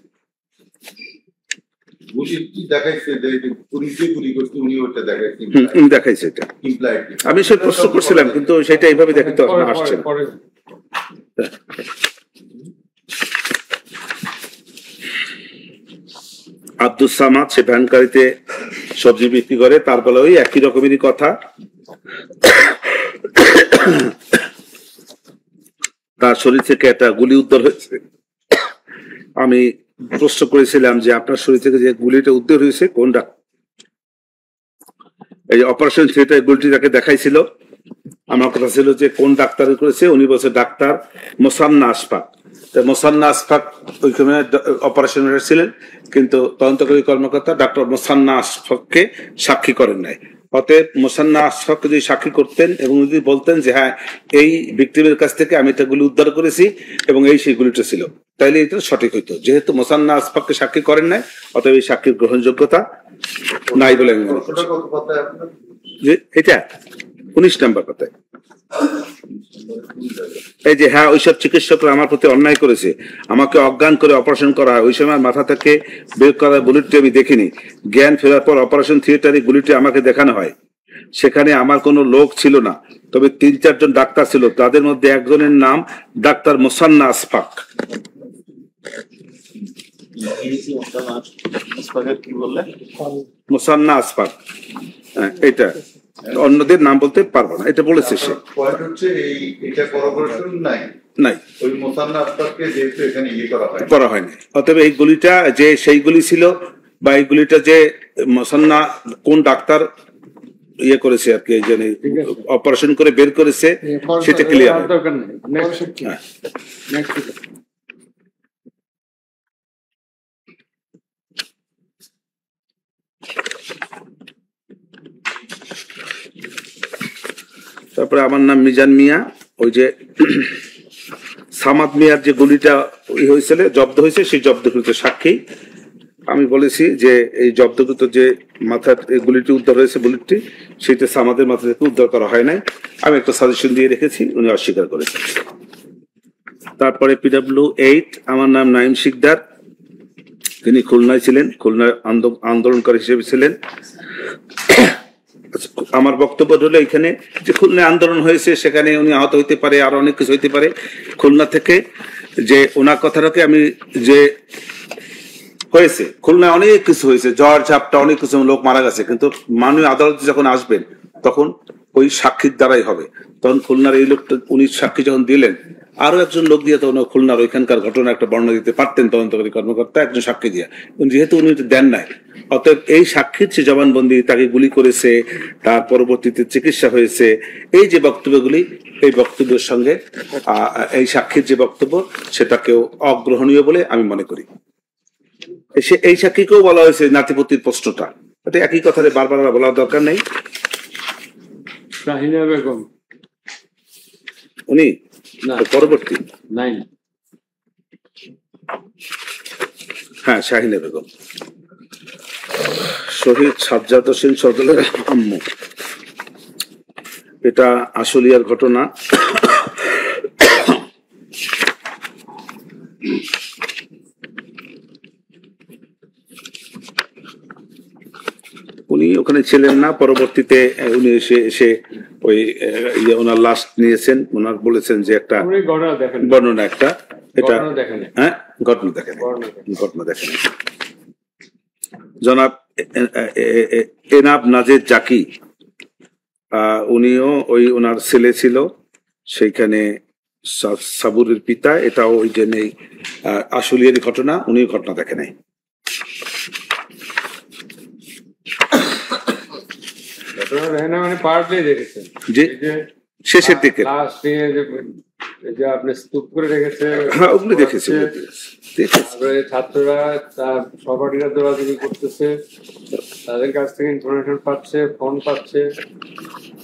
গুলি দেখাইছে যে পুলিশে গুলি করছে, উনি ওটা দেখাইছে দেখাইছে এটা। ইমপ্লাইডলি আমি সে প্রশ্ন করছিলাম কিন্তু সেটা এইভাবে দেখাতে আসছে না। আব্দুল সামাদ সে ভ্যান গাড়িতে সবজি বিক্রি করে, তার বলে ওই একই রকমেরই কথা। তার শরীর থেকে একটা গুলি উদ্ধার হয়েছে। আমি প্রশ্ন করেছিলাম যে আপনার শরীর থেকে যে গুলিটা উদ্ধার হয়েছে কোনটা, এই অপারেশন থিয়েটার গুলিটি তাকে দেখাইছিল। আমার কথা ছিল যে কোন ডাক্তার করেছে, উনি বলছে ডাক্তার মোসান্না আশফাক। মোসান্না আশফাক ওইখানে অপারেশন ছিলেন, কিন্তু তদন্তকারী কর্মকর্তা ডাক্তার মোসান্না আশফাককে সাক্ষী করেন নাই। অতএব মোসান্না আশফাক যদি সাক্ষী করতেন এবং যদি বলতেন যে হ্যাঁ এই ভিক্টিমের কাছ থেকে আমি এটা গুলি উদ্ধার করেছি এবং এই সেই গুলিটা ছিল, তাইলে এটা সঠিক হইতো। যেহেতু মোসান্না আশফাককে সাক্ষী করেন নাই, অতএব এই সাক্ষীর গ্রহণযোগ্যতা নাই বলে আমি মনে করছি। যে এটা 19 নম্বর কথায় এই যে হ্যাঁ ওইসব চিকিৎসকরা আমার প্রতি অন্যায় করেছে, আমাকে অজ্ঞান করে অপারেশন করা হয়, ওই সময় মাথা থেকে বের করা বুলেটটি আমি দেখিনি। জ্ঞান ফেরার পর অপারেশন থিয়েটারে গুলিটি আমাকে দেখানো হয়। সেখানে আমার কোনো লোক ছিল না, তবে 3-4 জন ডাক্তার ছিল, তাদের মধ্যে একজনের নাম ডাক্তার মোসান্না আশফাক। মোসান্না আশফাক, এটা অন্যদের নাম বলতে পারবো না, এটা বলেছে সে। পয়েন্ট হচ্ছে এই এটা করোবরেশন নাই নাই, ওই মোসান্না আশফাককে যেহেতু এখানে করা হয়নি। অতএব এই গুলিটা যে সেই গুলি ছিল বা এই গুলিটা যে মোসান্না কোন ডাক্তার ইয়ে করেছে আর কি, এই জন্য অপারেশন করে বের করেছে সেটা ক্লিয়ার। তারপরে আমার নাম মিজান মিয়া। ওই যে সামাদ মিয়ার যে গুলিটা হয়েছিল, জব্দ হয়েছে, সেই জব্দকৃত সাক্ষী আমি বলেছি যে এই জব্দকৃত যে মাথার গুলিটি উদ্ধার হয়েছে, বুলেটটি সেটা সামাদের মাথা থেকে উদ্ধার করা হয় নাই। আমি একটা সাজেশন দিয়ে রেখেছি, উনি অস্বীকার করেছেন। তারপরে PW8 আমার নাম নাইম শিকদার, তিনি খুলনায় ছিলেন, খুলনায় আন্দোলনকারী হিসেবে ছিলেন। আমার বক্তব্য হলো এখানে যে খুলনায় আন্দোলন হয়েছে, সেখানে উনি আহত হইতে পারে, আর অনেক কিছু হইতে পারে। খুলনা থেকে যে ওনার কথাটাকে আমি যে হয়েছে, খুলনায় অনেক কিছু হয়েছে, ঝড় ঝাপটা অনেক কিছু, লোক মারা গেছে, কিন্তু মাননীয় আদালতে যখন আসবেন তখন ওই সাক্ষীর দ্বারাই হবে। তখন খুলনার এই লোকটা উনি সাক্ষী যখন দিলেন, আরো একজন লোক দিয়ে তখন খুলনার ওইখানকার ঘটনা একটা বর্ণনা দিতে পারতেন তদন্তকারী কর্মকর্তা, একজন সাক্ষী দিয়ে, যেহেতু উনি দেন নাই। অতএব এই সাক্ষীর যে জবানবন্দি, তাকে গুলি করেছে, তার পরবর্তীতে চিকিৎসা হয়েছে, এই যে বক্তব্যগুলি, এই বক্তব্যের সঙ্গে এই সাক্ষীর যে বক্তব্য সেটাকেও অগ্রহণীয় বলে আমি মনে করি। এই সাক্ষীকেও বলা হয়েছে নাতিপতির প্রশ্নটা, এটা একই কথাতে বারবার বলার দরকার নেই। শাহিনা বেগম উনি পরবর্তী নাই, হ্যাঁ শাহিনা বেগম, শহীদ সাজ্জাদ হোসেন সদলের আম্মু। এটা আশুলিয়ার ঘটনা। উনি ওখানে ছিলেন না, পরবর্তীতে উনি এসে ওই ওনার লাশ নিয়েছেন, ওনার বলেছেন যে একটা বর্ণনা, একটা এটা হ্যাঁ ঘটনা দেখেন, ঘটনা দেখেন। জনাব এনাব নাজের জাকি, উনিও ওই ওনার ছেলে ছিল সেইখানে, সাবুরের পিতা। এটাও ওই যে নেই আশুলিয়ার ঘটনা, উনি ঘটনা দেখে নাই। মানে পার্টলি দেখেছেন যে শেষের দিকে আপনি স্তূপ করে রেখেছে, হ্যাঁ ওগুলো দেখেছি। ছাত্ররা তার সহপাঠীরা দৌড়াদৌড়ি করতেছে, তাদের কাছ থেকে ইনফরমেশন পাচ্ছে, ফোন পাচ্ছে,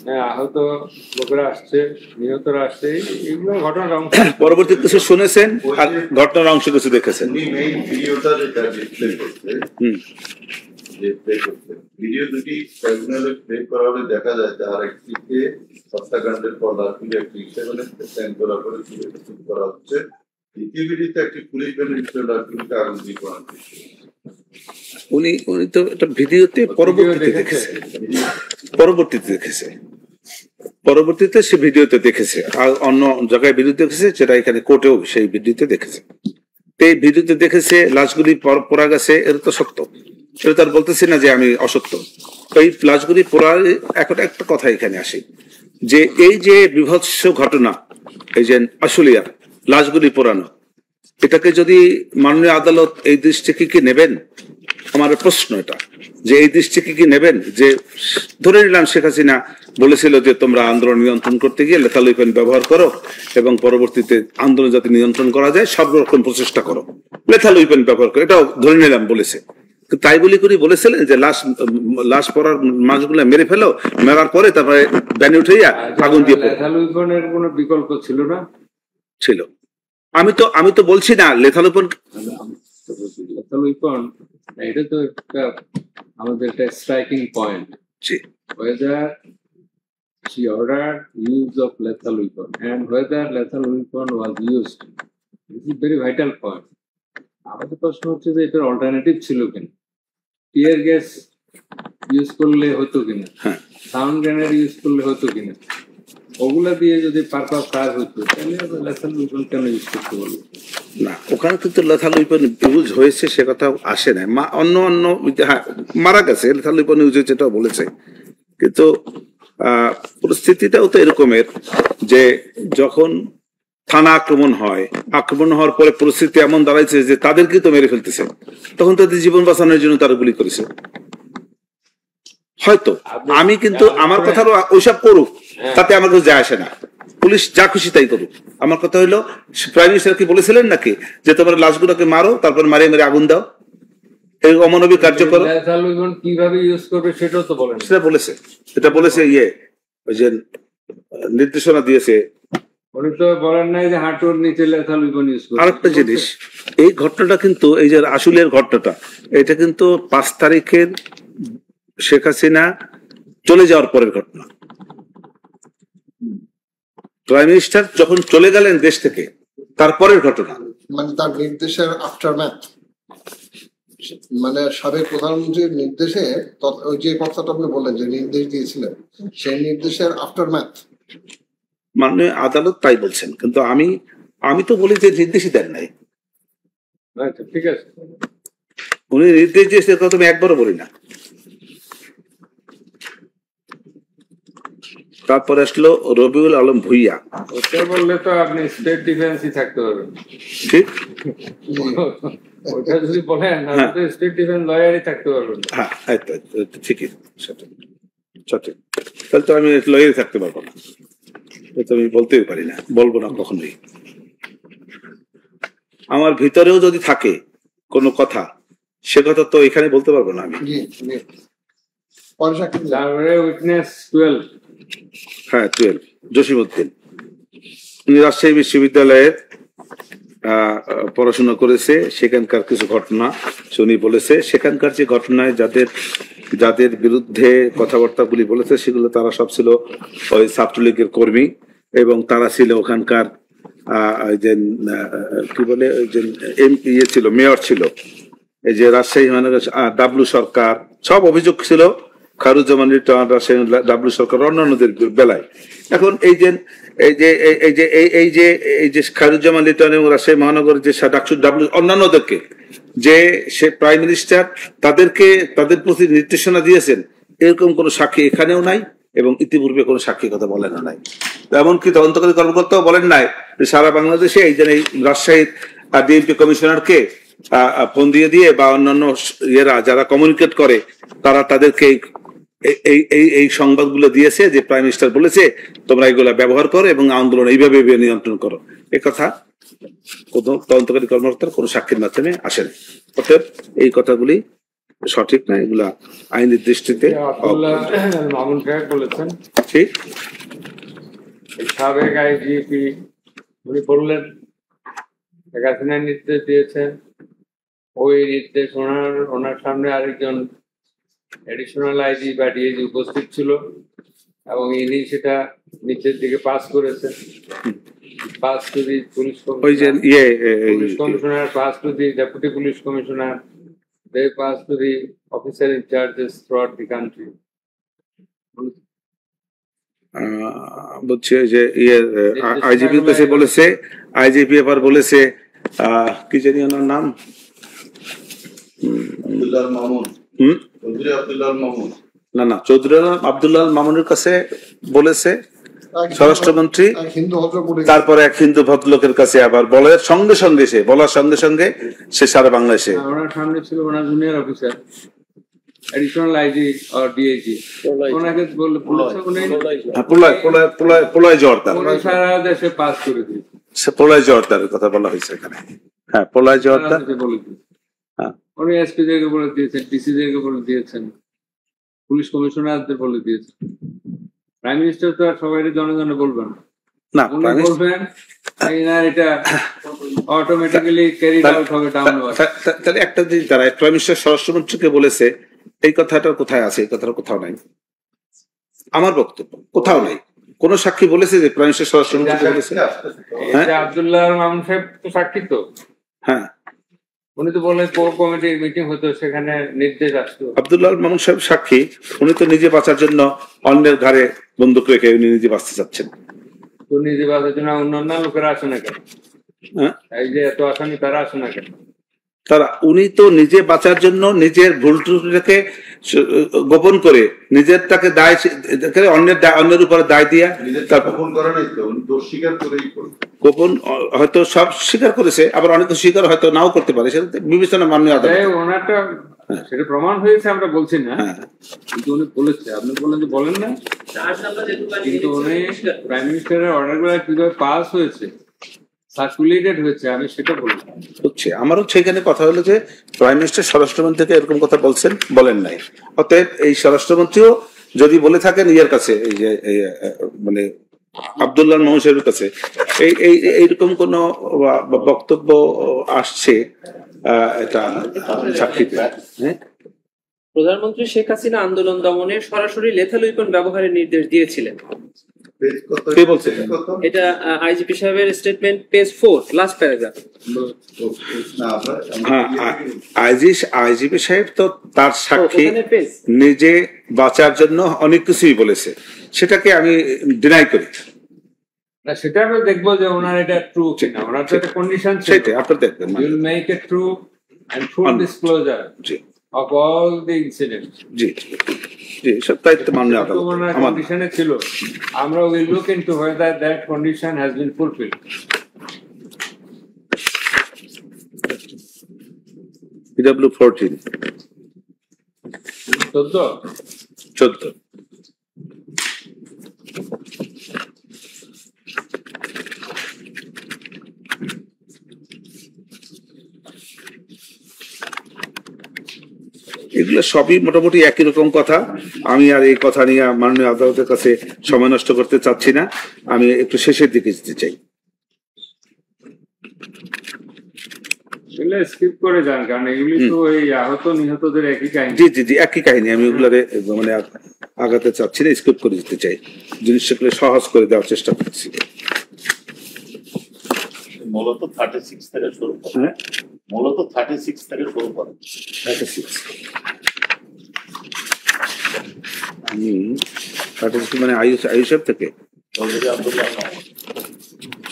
হ্যাঁ আহত লোকেরা আসছে, নিহতরা আসছে, এইগুলো ঘটনার অংশ। পরবর্তী কিছু শুনেছেন আর ঘটনার অংশ কিছু দেখেছেন। ভিডিও দুটি ট্রাইব্যুনালে প্লে করা হলে দেখা যায় তার একটিতে হত্যাকাণ্ডের পর লাশগুলি একটি স্ট্যান্ড করার পরে করা হচ্ছে, দ্বিতীয় ভিডিওতে একটি পুলিশ ভ্যানের লাশগুলিকে আগুন দিয়ে উনি উনি তো এটা ভিডিওতে পরবর্তীতে দেখেছে, পরবর্তীতে সে ভিডিওতে দেখেছে, আর অন্য জায়গায় ভিডিও দেখেছে, যেটা এখানে কোর্টেও সেই ভিডিওতে দেখেছে। এই ভিডিওতে দেখেছে লাশগুলি পড়া গেছে, এটা তো সত্য, সেটা তার বলতেছি না যে আমি অসত্য। এই লাশগুলি পড়া, এখন একটা কথা এখানে আসে যে এই যে বিভৎস ঘটনা, এই যে আশুলিয়ার লাশগুলি পোড়ানো, এটাকে যদি মাননীয় আদালত এই দৃষ্টিকে কি নেবেন, আমার প্রশ্ন এটা, যে এই দৃষ্টিকে কি নেবেন, যে ধরে নিলাম শেখ হাসিনা বলেছিল যে তোমরা আন্দোলন নিয়ন্ত্রণ করতে গিয়ে লেথাল ওয়েপন ব্যবহার করো এবং পরবর্তীতে আন্দোলন যাতে নিয়ন্ত্রণ করা যায় সব রকম প্রচেষ্টা করো, লেথাল ওয়েপন ব্যবহার করো, এটাও ধরে নিলাম বলেছে। তাই বলি করে বলেছিলেন যে লাশ পড়ার মাছগুলো মেরে ফেলো, মেরার পরে তারপরে ব্যানে উঠাইয়া আগুন দিয়ে লেথাল ওয়েপনের কোনো বিকল্প ছিল না? ছিল। আমি তো বলছি না লেথাল ওয়েপন, এটা তো একটা আমাদের একটা striking point, whether she ordered use of lethal weapon and whether lethal weapon was used. This is very vital point. আমাদের প্রশ্ন হচ্ছে যে এটার অল্টারনেটিভ ছিল কিনা, টিয়ার গ্যাস ইউজ করলে হতো কিনা, সাউন্ড গ্রেনেড ইউজ করলে হতো কিনা, ওগুলা দিয়ে যদি পারপাস কাজ হতো তাহলে লেথাল ওয়েপন কেন ইউজ করতে বলবো না? ওখানে কিন্তু লেথাল ওয়েপন ইউজ হয়েছে সে কথা আসে না, অন্য মারা গেছে লেথাল ওয়েপন ইউজ হয়েছে এটাও বলেছে, কিন্তু পরিস্থিতিটাও তো এরকমের যে যখন থানা আক্রমণ হওয়ার পরে পরিস্থিতি এমন দাঁড়াইছে যে তাদেরকে তো মেরে ফেলতেছে, তখন তাদের জীবন বাঁচানোর জন্য তারা গুলি করেছে হয়তো। আমি কিন্তু আমার কথা ওইসব করুক, তাতে আমার কিছু যায় আসে না, পুলিশ যা খুশি তাই করুক। আমার কথা হইলো প্রাইম মিনিস্টার কি বলেছিলেন নাকি যে তোমরা লাশগুলোকে মারো, তারপর মারিয়ে মেরে আগুন দাও, এই অমানবিক কার্য করো? কিভাবে ইউজ করবে সেটাও তো বলেন, সেটা বলেছে, এটা বলেছে ওই যে নির্দেশনা দিয়েছে। উনি তো বলেন নাই যে হাঁটুর নিচে লেথাল ওয়েপন ইউজ করবে। আরেকটা জিনিস, এই ঘটনাটা কিন্তু এই যে আশুলিয়ার ঘটনাটা, এটা কিন্তু 5 তারিখের শেখ হাসিনা চলে যাওয়ার পরের ঘটনা। প্রাইম মিনিস্টার যখন চলে গেলেন দেশ থেকে তারপরের ঘটনা, মানে তার নির্দেশের আফটারম্যাথ, মানে সাবেক প্রধানমন্ত্রীর নির্দেশে ওই যে কথাটা আপনি বললেন যে নির্দেশ দিয়েছিলেন, সেই নির্দেশের আফটারম্যাথ মানে আদালত তাই বলছেন, কিন্তু আমি তো বলি যে নির্দেশই দেন নাই। আচ্ছা ঠিক আছে, উনি নির্দেশ দিয়েছে কথা আমি একবারও বলি না। তারপরে আসলো রবিউল আলম ভুইয়া, ওটা বললে তো আপনি স্টেট ডিফেন্সই থাকতে পারবেন, ঠিক? ওটা যদি বলেন স্টেট ডিফেন্স লয়ারই থাকতে পারবেন। হ্যাঁ ঠিকই, সঠিক। তাহলে তো আমি লয়ারই থাকতে পারবো না, তো আমি বলতেই পারি না, বলবো না কখনোই। আমার ভিতরেও যদি থাকে কোনো কথা, সে কথা তো এখানে বলতে পারবো না আমি। উইটনেস 12, হ্যাঁ 12, জসিমউদ্দিন। উনি রাজশাহী বিশ্ববিদ্যালয়ে পড়াশোনা করেছে, সেখানকার কিছু ঘটনা উনি বলেছে, সেখানকার যে ঘটনায় যাদের বিরুদ্ধে কথাবার্তাগুলি বলেছে সেগুলো তারা সব ছিল ওই ছাত্রলীগের কর্মী, এবং তারা ছিল ওখানকার যে কি বলে ওই যে ছিল, মেয়র ছিল, এই যে রাজশাহী মহানগর ডাব্লু সরকার, সব অভিযোগ ছিল খায়রুজ্জামান লিটন, রাজশাহী ডাব্লু সরকার, অন্যান্যদের বেলায়। এখন এই যে খায়রুজ্জামান লিটন এবং রাজশাহী মহানগরের যে ডাব্লু অন্যান্যদেরকে যে সে প্রাইম মিনিস্টার তাদের প্রতি নির্দেশনা দিয়েছেন, এরকম কোনো সাক্ষী এখানেও নাই এবং ইতিপূর্বে কোনো সাক্ষীর কথা বলেন নাই। এমনকি তদন্তকারী কর্মকর্তাও বলেন নাই যে সারা বাংলাদেশে এই যে রাজশাহীর ডিএমপি কমিশনারকে ফোন দিয়ে বা অন্যান্য যারা কমিউনিকেট করে তারা তাদেরকে এই সংবাদগুলো দিয়েছে যে প্রাইম মিনিস্টার বলেছে তোমরা এগুলা ব্যবহার করো এবং আন্দোলন এইভাবে নিয়ন্ত্রণ করো, এ কথা কোন তদন্তকারী কর্মকর্তার কোন সাক্ষীর মাধ্যমে আসে না। অতএব এই কথাগুলি সঠিক না, এগুলা আইনের দৃষ্টিতে বলেছেন। ঠিক, সাবেক আইজিপি উনি বললেন শেখ হাসিনা নির্দেশ দিয়েছেন, ওই নির্দেশ ওনার সামনে আরেকজন এডিশনাল আইজি বা ডিএজি উপস্থিত ছিল এবং ইনি সেটা নিচের দিকে পাস করেছেন। Pass to the police commissioner, pass to the deputy police commissioner, they pass to the officer in charges throughout the country. বলছে যে আইজিপির কাছে বলেছে, আইজিপি এবার বলেছে কি জানি ওনার নাম, আব্দুল্লাহ মামুন, চৌধুরী আব্দুল্লাহ মামুন, না চৌধুরী আব্দুল্লাহ মামুনের কাছে বলেছে স্বরাষ্ট্রমন্ত্রী, তারপরে এক হিন্দু ভদ্রলোকের কাছে আবার বলার সঙ্গে সঙ্গে সে সারা বাংলাদেশে ওনার সামনে ছিল ওনার জুনিয়র অফিসার এডিশনাল আইজি আর ডিআইজি, ওনাকে বলেছে প্রলয় জোয়ারদার, সারা দেশে পাস করে দিয়েছে। সে প্রলয় জোয়ারদারের কথা বলা হয়েছে এখানে। হ্যাঁ, প্রলয় জোয়ারদার উনি এসপি দেরকে বলে দিয়েছেন, ডিসি দেরকে বলে দিয়েছেন, পুলিশ কমিশনারদের বলে দিয়েছেন। প্রাইম মিনিস্টার তো আর সবাই জনগণে বলবেন না, উনি বলবেন এটা অটোমেটিক্যালি ক্যারিড আউট হবে ডাউনওয়ার্ড। তাহলে একটা জিনিস দাঁড়ায়, প্রাইম মিনিস্টার স্বরাষ্ট্রমন্ত্রীকে বলেছে, এই কথাটা কোথায় আছে? এই কথাটা কোথাও নাই, আমার বক্তব্য কোথাও নাই। কোন সাক্ষী বলেছে যে প্রাইম মিনিস্টার স্বরাষ্ট্রমন্ত্রীকে বলেছে? আব্দুল্লাহ মামুন সাহেব তো সাক্ষী তো। হ্যাঁ, উনি তো বলে কোর কমিটির মিটিং হতো, সেখানে নির্দেশ আসতো। আব্দুল্লাহ মামুন সাহেব সাক্ষী, উনি তো নিজে বাঁচার জন্য অন্যের ঘাড়ে বন্দুক রেখে উনি নিজে বাঁচতে চাচ্ছেন। তো নিজে বাঁচার জন্য অন্যান্য লোকেরা আসে না কেন? এই যে এত আসামি তারা আসে না কেন? উনি তো নিজে বাঁচার জন্য নিজের ভুল ত্রুটিটাকে গোপন করে নিজেরটাকে দায় অন্যের উপরে দায় দিয়া গোপন হয়তো সব স্বীকার করেছে, আবার অনেকে স্বীকার হয়তো নাও করতে পারে, সেটা বিবেচনা মাননীয় আদালত। ওনারটা সেটা প্রমাণ হয়েছে, আমরা বলছি না, কিন্তু উনি বলেছে, আপনি বলেন যে বলেন না, কিন্তু উনি প্রাইম মিনিস্টারের অর্ডার গুলো কিভাবে পাস হয়েছে, সার্কুলেটেড হয়েছে, আমি সেটা বলছি। হচ্ছে আমারও সেখানে কথা হলো যে প্রাইম মিনিস্টার স্বরাষ্ট্রমন্ত্রীকে এরকম কথা বলেন নাই। অতএব এই স্বরাষ্ট্রমন্ত্রীও যদি বলে থাকেন ইয়ের কাছে, এই যে মানে আব্দুল্লাহ মামুন সাহেবের কাছে এইরকম কোন বক্তব্য আসছে, এটা সাক্ষীতে। হ্যাঁ, প্রধানমন্ত্রী শেখ হাসিনা আন্দোলন দমনে সরাসরি লেথাল ওয়েপন ব্যবহারের নির্দেশ দিয়েছিলেন। কে বলছে এটা? আইজিপি সাহেবের statement, page 4, last paragraph. IGP সাহেব তো তার সাক্ষী নিজে বাঁচার জন্য অনেক কিছুই বলেছে, সেটাকে আমি ডিনাই করি না। সেটা আমরা দেখবো যে ওনার এটা ট্রু কিনা, ওনার তো একটা কন্ডিশন, সেটা আপনারা দেখবেন। Will make it true and full disclosure of all the incidents. জি জি, সব দায়িত্ব মাননীয় আদালত ওনার কন্ডিশনে ছিল, আমরা will look into whether that condition has been fulfilled. PW 14 14 এগুলো সবই মোটামুটি একই রকম কথা। আমি আর এই কথা নিয়ে মাননীয় আদালতের কাছে সময় নষ্ট করতে চাচ্ছি না, আমি একটু শেষের দিকে যেতে চাই। স্কিপ করে যান, কারণ এগুলি তো এই আহত নিহতদের একই কাহিনী। জি জি জি, একই কাহিনী। আমি ওগুলারে মানে আগাতে চাচ্ছি না, স্কিপ করে যেতে চাই, জিনিসটাকে সহজ করে দেওয়ার চেষ্টা করছি। মূলত 36 থেকে শুরু করে, মূলত 36 থেকে শুরু করে 36 মানে আইএসএফ থেকে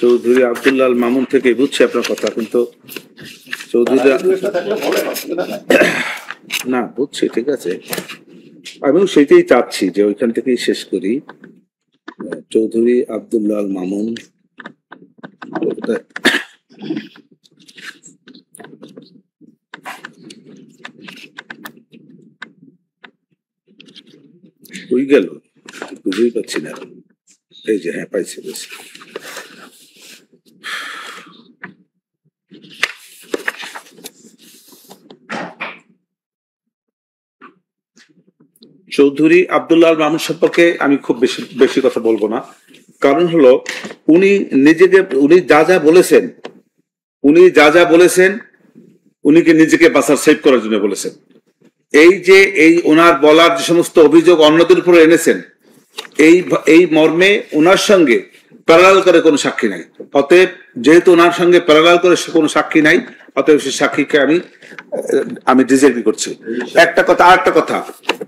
চৌধুরী আব্দুল্লাহ মামুন থেকে। বুঝছি আপনার কথা, কিন্তু চৌধুরী না বুঝছি, ঠিক আছে, আমিও সেটাই চাচ্ছি যে ওইখান থেকেই শেষ করি। চৌধুরী আব্দুল্লাহ মামুন ওই গেল, বুঝতেই পারছি না। এই যে হ্যাঁ, পাইছি বেশি। চৌধুরী আব্দুল্লাহ মামুন সম্পর্কে আমি খুব বেশি কথা বলবো না, কারণ হলো উনি যা যা বলেছেন, উনি নিজেকে বাঁচার সেভ করার জন্য বলেছেন। এই ওনার বলার যে সমস্ত অভিযোগ অন্যদের উপরে এনেছেন, এই মর্মে ওনার সঙ্গে প্যারালাল করে কোনো সাক্ষী নাই। অতএব যেহেতু ওনার সঙ্গে প্যারালাল করে কোনো সাক্ষী নাই, অতএব সেই সাক্ষীকে আমি ডিজেবল করছি। একটা কথা, আরেকটা কথা,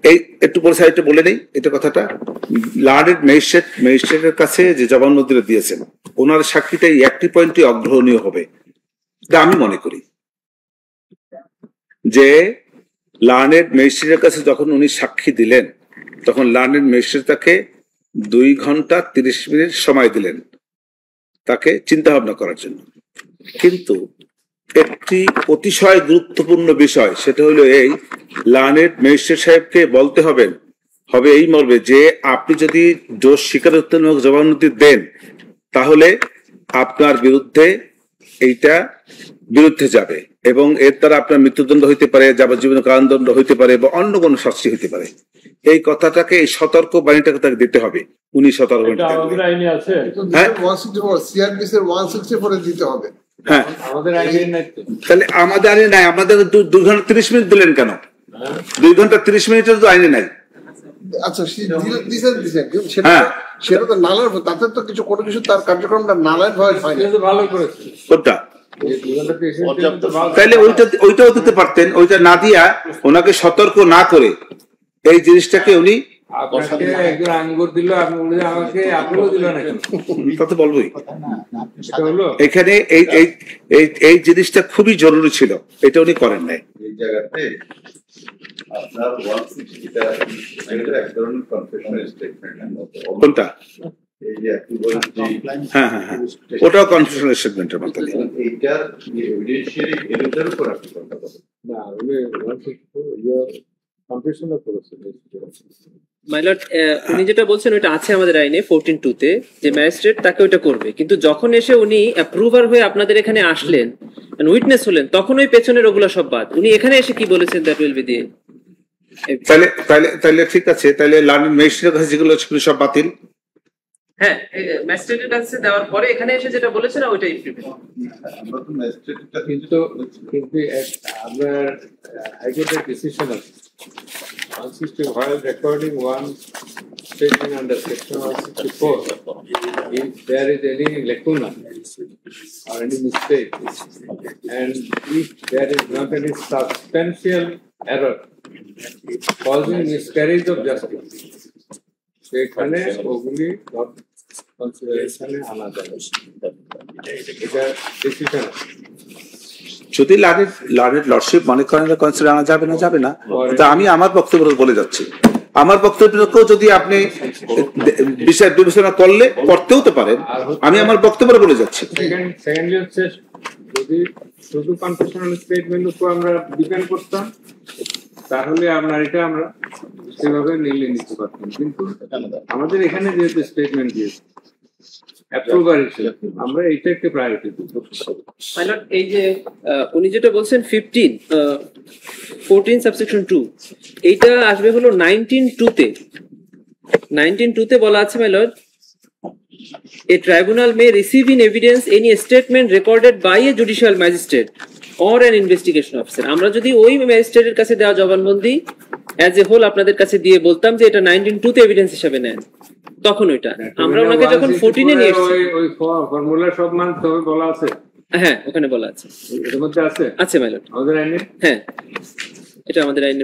এই একটু পরে সাইডে বলে নেই এটা কথাটা। লার্নেড ম্যাজিস্ট্রেটের কাছে যে জবানবন্দিটা দিয়েছেন, ওনার সাক্ষীটা এই একটি পয়েন্টই অগ্রহণীয় হবে, এটা আমি মনে করি। যে লার্নেড ম্যাজিস্ট্রেটের কাছে যখন উনি সাক্ষী দিলেন, তখন লার্নেড ম্যাজিস্ট্রেট তাকে 2 ঘন্টা 30 মিনিট সময় দিলেন তাকে চিন্তা ভাবনা করার জন্য। কিন্তু একটি অতিশয় গুরুত্বপূর্ণ বিষয়, সেটা হলো এই, লার্নেড ম্যাজিস্ট্রেট সাহেবকে বলতে হবে এই মর্মে যে আপনি যদি দোষ স্বীকারোক্তিমূলক জবানবন্দি দেন, তাহলে আপনার বিরুদ্ধে এইটা বিরুদ্ধে যাবে এবং এর দ্বারা আপনার মৃত্যুদণ্ড হইতে পারে, যাবজ্জীবন কারাদণ্ড হইতে পারে বা অন্য কোনো শাস্তি হইতে পারে। এই কথাটাকে, এই সতর্ক বাণীটাকে তাকে দিতে হবে। উনি সতর্ক এটা আমাদের আইনে আছে। হ্যাঁ, 164 এর 164 এ দিতে হবে। হ্যাঁ, আমাদের আইনে নাই তো। তাহলে আমাদের আইনে নাই। আমাদের 2 ঘন্টা 30 মিনিট দিলেন কেন? 2 ঘন্টা 30 মিনিটের তো আইনে নাই। আচ্ছা, দিছেন কিন্তু সেটা তো নালার, তাতে তো কোনো কিছু তার কার্যক্রমটা নালার ভয় হয় না। এটা তো ভালো করেছে। কোনটা? এই 2023 তো ভালো। তাইলে ওইটাও দিতে পারতেন। ওইটা না দিয়া, ওনাকে সতর্ক না করে এই জিনিসটাকে উনি আপনাকে একজন আঙ্গুর দিল, আপনি বললেন আমাকে আপেলও দিল না কেন? তা তো বলবোই। এটা হলো এখানে এই জিনিসটা খুবই জরুরি ছিল, এটা উনি করেন নাই। এই জায়গাতে আপনার 160টা এক ধরনের কনফেশনাল স্টেটমেন্ট। কোনটা? এই যে একটু বলছি, হ্যাঁ, ওটাও কনফেশনাল স্টেটমেন্টের মতো। এইটার এভিডেন্সিয়ারি এর উপর আপনি কথা বলেন না, উনি 164 কনফেশনও করেছে। মাই লর্ড, উনি যেটা বলছেন ওইটা আছে আমাদের আইনে 14(2) তে, যে ম্যাজিস্ট্রেট তাকে ওইটা করবে। কিন্তু যখন এসে উনি অ্যাপ্রুভার হয়ে আপনাদের এখানে আসলেন, উইটনেস হলেন, তখন ওই পেছনের ওগুলো সব বাদ। উনি এখানে এসে কি বলেছেন দ্যাট উইল বি দিয়ে। তাহলে ঠিক আছে, তাহলে লার্নিং ম্যাজিস্ট্রেটের কাছে যেগুলো ছিল সব বাতিল। হ্যাঁ, ম্যাজিস্ট্রেটের কাছে দেওয়ার পরে এখানে এসে যেটা বলেছেন ওইটাই প্রিভেন্ট। আমরা তো ম্যাজিস্ট্রেটটা কিন্তু আপনার হাইকোর্টের ডিসিশন আছে 160 while recording one statement under section 164, if there is any lacuna or any mistake, and if there is not any substantial error causing miscarriage of justice, সেখানে ওগুলি কনসিডারেশনে আনা যাবে। এটা ডিসিশন আছে। যদি লার্নেড লর্ডশিপ মনে করেন কনসিডার আনা যাবে না, তা আমি আমার বক্তব্য বলে যাচ্ছি। আমার বক্তব্যকেও যদি আপনি বিষয় বিবেচনা করতেও তো পারেন, আমি আমার বক্তব্য বলে যাচ্ছি। সেকেন্ডলি হচ্ছে, যদি শুধু কনফেশনাল স্টেটমেন্ট উপর আমরা ডিপেন্ড করতাম, তাহলে আপনার এটা আমরা সেভাবে নিতে পারতাম। কিন্তু আমাদের এখানে যেহেতু স্টেটমেন্ট দিয়েছে অ্যাপ্রুভার হিসেবে, আমরা এইটা একটা প্রায়োরিটি দিই। মাই লর্ড, এই যে উনি যেটা বলছেন 14 সাবসেকশন 2, এইটা আসবে হলো 19(2) তে। 19(2) তে বলা আছে, my lord, a tribunal may receive in evidence any statement recorded by a judicial magistrate or an investigation officer. আমরা যদি ওই ম্যাজিস্ট্রেটের কাছে দেওয়া জবানবন্দি অ্যাজ এ হোল আপনাদের কাছে দিয়ে বলতাম যে এটা 19(2) তে এভিডেন্স হিসেবে নেন, তখন ওইটা আমরা ওনাকে যখন 14 এ নিয়ে এসেছি, ওই ফর্মুলা সব মান তবে বলা আছে। হ্যাঁ, ওখানে বলা আছে, এর মধ্যে আছে মাই লর্ড। আমাদের আইনে। হ্যাঁ, এটা আমাদের আইনে।